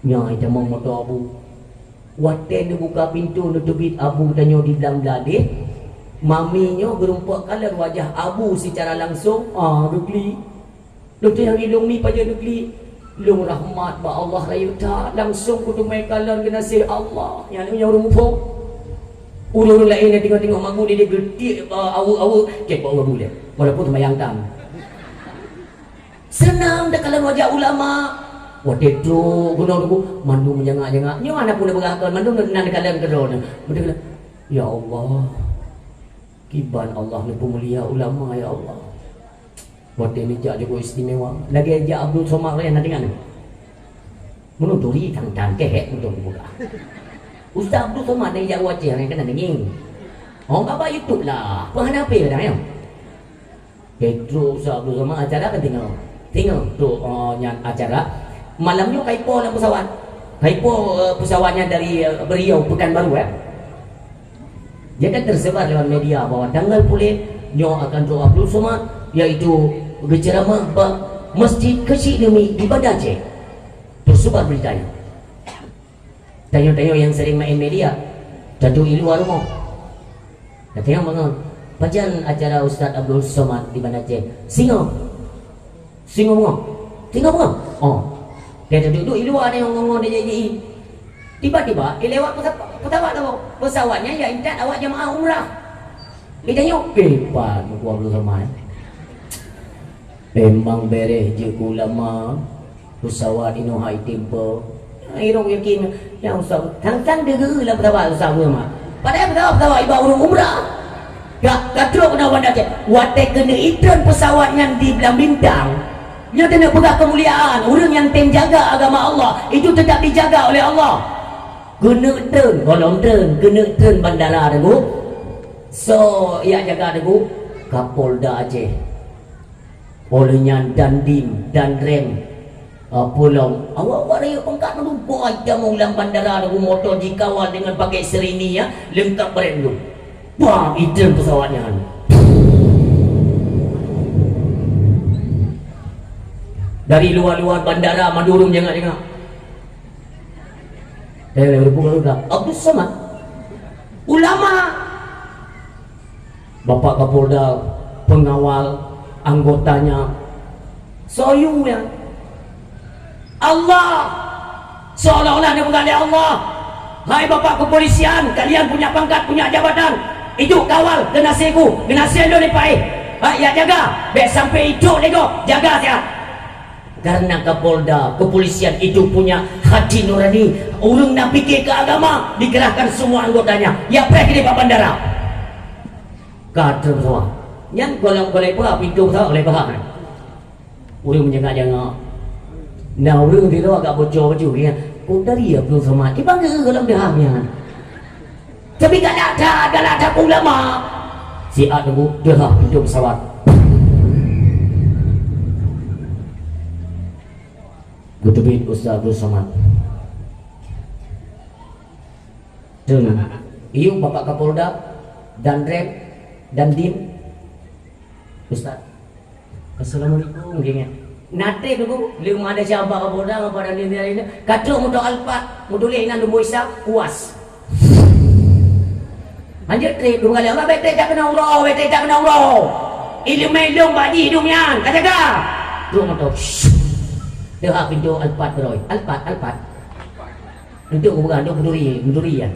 Nyai kita mau motor abu. Waten dia buka pintu nutup abu kita nyo di dalam ladih. Maminya gerumpak kalar wajah abu secara langsung. Dukli. Doktor yang hidung ni pada dukli. Lung rahmat ba Allah raya tak langsung kudu mai kalar kena say Allah. Yang ni rumpuk. Ulun lain yang tengok magu dia gedik awu kek bawa boleh. Walaupun sembahyang tam. Senang dah kalar wajah ulama. Waktu itu gunung tu mandu menjengak-jengak. Nyo anak pun beragam mandu nak kalar kedon. Betul. Ya Allah. Kiban Allah ni pemulia ulama ya Allah. Waktu ni jak juga istimewa. Lagi ajak Abdul Somad lain nanti kan. Menuturi tang-tang kehek untuk buka. Ustaz Abdul Somad ni jak wajah yang kena denging. Apa YouTube lah. Pahana apa dah ya? Petro Ustaz Abdul Somad acara kan tengok tu yang acara malamnya kaipo dalam pesawat. Kaipo pesawatnya dari Beriau Pekanbaru Dia kan tersebar lewat media bahwa tanggal pulih nyo akan doa Abdul Somad, iaitu berceramah masjid kecil demi ibadah Aceh. Tersebar beritanya. Tanya-tanya yang sering main media, jatuh ilu rumah. Tanya bangun. Pajan acara Ustaz Abdul Somad di Banda Aceh. Singa bunga. Singa bunga. Dia duduk ilu ada yang ngomong dia jadi. Tiba-tiba lewat pesawatnya ya ingat awak jemaah umrah. Dia tanya, "Pan aku Abdul Somad." Memang beres je ulama pesawat ino high tempo. Irong yakin yang Ustaz tang-tang degeulah pesawat Ustaz Abdul Somad. Padahal pesawat ibu urang umrah. Gak teruk kena Banda Aceh. Watek kena iklan pesawat yang di belang bintang. Dia kena pegang kemuliaan. Orang yang tem jaga agama Allah itu tetap dijaga oleh Allah. Kena turn bandara degu. So ia jaga degu Kapolda Aceh. Olehnya Dandim dan Rem Pulau. Awak raya pangkat dulu boy jamu ulang bandara degu motor dikawal dengan pakai serini ya, lengkap brand dulu. Wah, itu pesawatnya. Dari luar-luar bandara Madurung jangan. Abdul Somad ulama, Bapak Kapolda, pengawal, anggotanya soyu yang Allah seolah-olah dia menggandai Allah. Hai Bapak kepolisian, kalian punya pangkat, punya jabatan, itu kawal genasiku, genasi endo ni pai. Ya jaga, bek sampai itu lego, jaga saya. Karena Kapolda, kepolisian itu punya hati nurani. Orang nak fikir ke agama, dikerahkan semua anggotanya. Ya pergi di bandara. Kata semua. Yang golong-golong apa pintu tak oleh bahan. Urang menjaga-jaga. Nah urang tu agak bocor-bocor dia. Kau dari Abdul Somad. Dia bangga kalau dahnya. Tapi tak ada ulama. Si A tunggu dia pintu pesawat. Gutubit Ustaz Abdul Somad. Dan iu Bapak Kapolda dan Rem dan Dim. Ustaz, assalamualaikum gengnya. Nate dulu, lima ada siapa Kapolda pada ini. Kacau muda Alpat, mudulia inan dulu Isa puas. Anjir trik dua kali Allah betul tak kena Allah, betul tak kena Allah. Ilmu bagi hidungnya, kata kah? Dua motor. Dia pintu Alpat beroi. Alpat. Untuk bukan untuk menduri ya.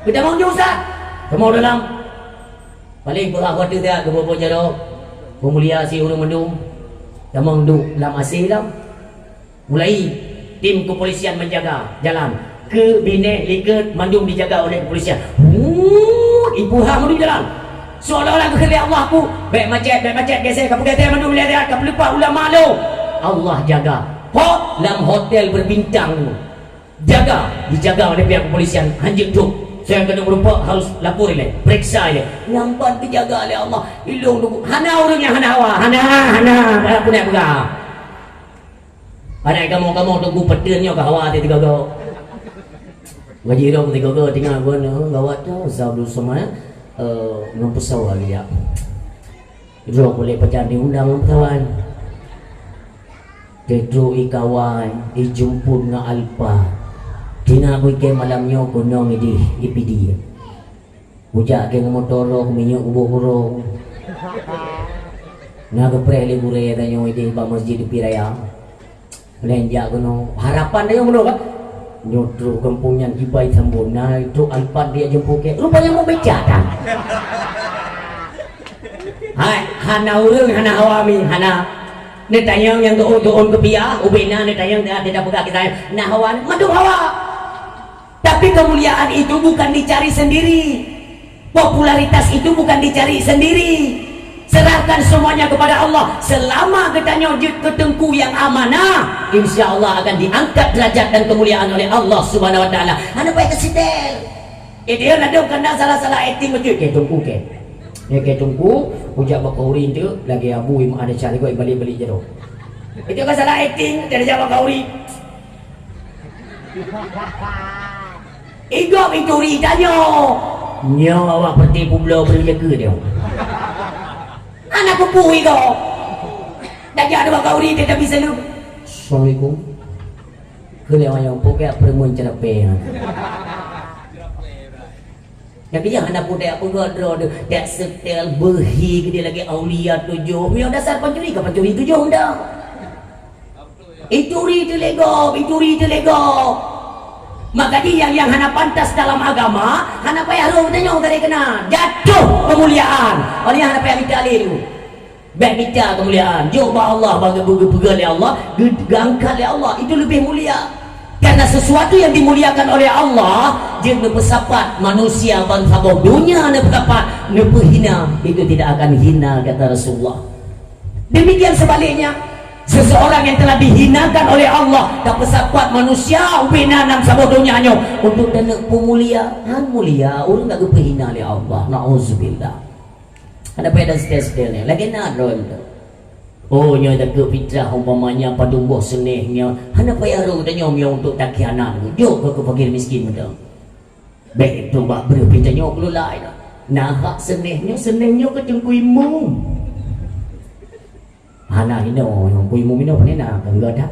Kita mau jauh Ustaz. Mau dalam. Paling berat waktu dia ke bawah jaro. Pemulia si urang mendung. Damang duk dalam asih dah. Mulai tim kepolisian menjaga jalan. Ke Bine Liket Mandung dijaga oleh kepolisian. Ibu hang di jalan. Seolah-olah kehendak Allah ku. Baik macet geser ke pegatai Mandung lihat ke pelupa ulama lo. Allah jaga. Dalam hotel berbintang. Dijaga oleh pihak kepolisian. Anjing tu. Saya kena berupa harus lapor ini, periksa ini. Nyampan dijaga oleh Allah. Ilung dulu. Hana orangnya hana hawa. Hana. Aku nak pegang. Ada kamu tunggu pedenya ke hawa tiga go. Gaji dong tiga go tinggal gua gawat tu Abdul Somad ngempesau lagi ya. Itu boleh pecah diundang kawan. Tetro ikawan dijemput nga Alpa. Tina aku ke malamnya gunung ini IPD. Bujak ke motor minyak ubah-ubah. Nak kepreh libure tanya ini di masjid di Piraya. Lenjak gunung harapan dia gunung kan. Nyotro kampungnya Jibai Sambona itu Alpat dia jemput ke. Rupanya mau beca kan. Hai, hana urang hana awami hana. Ni tayang yang doon kebiah, ubina ni tayang dia tidak pegang kita. Nah hawa, madu hawa. Tapi kemuliaan itu bukan dicari sendiri. Popularitas itu bukan dicari sendiri. Serahkan semuanya kepada Allah. Selama kita nyojit ke tengku yang amanah, insya Allah akan diangkat derajat dan kemuliaan oleh Allah Subhanahu Wa Taala. Anda baik kesidel. Dia nak kena salah-salah acting macam ke tengku ke. Ya ke tengku, ujak bakaurin tu lagi abu yang ada cari kau balik-balik je tu. Itu kan salah acting, dia jawab bakauri. Igop itu ridanya. Nyo awak peti pula berjaga dia. Anak kupui kau. Dah jadi bakauri dia tak bisa lu. Assalamualaikum. Kelewat yang pokok perempuan cerape. Yang dia anak budak pun ada tak setel berhi dia lagi aulia tujuh. Yang dasar pencuri ke pencuri tujuh dah. Itu ri lego. Maka dia yang hana pantas dalam agama, hana payah lu tanya dari kena jatuh kemuliaan. Oleh hana payah minta lu. Baik minta kemuliaan. Jumpa Allah bagi pegang oleh Allah, gangkat oleh Allah. Itu lebih mulia. Karena sesuatu yang dimuliakan oleh Allah, dia bersapat manusia bangsa bodohnya bersapat hina, itu tidak akan hina kata Rasulullah. Demikian sebaliknya, seseorang yang telah dihinakan oleh Allah tak bersapat manusia ubina nam sabodohnya hanya untuk dana pemuliaan mulia, orang tak berhina oleh Allah. Nauzubillah. Ada pada stel-stelnya lagi nak drone tu. Oh nya tak ke fitrah umpamanya padumbuh senehnya. Hana payah ru tanya nya untuk tak khianat. Jok ke fakir miskin muda. Baik tu bak ber pitanya kelulai dah. Nah hak senehnya ke tengkuimu. Hana hino yang kuimu mino panena enggak dah.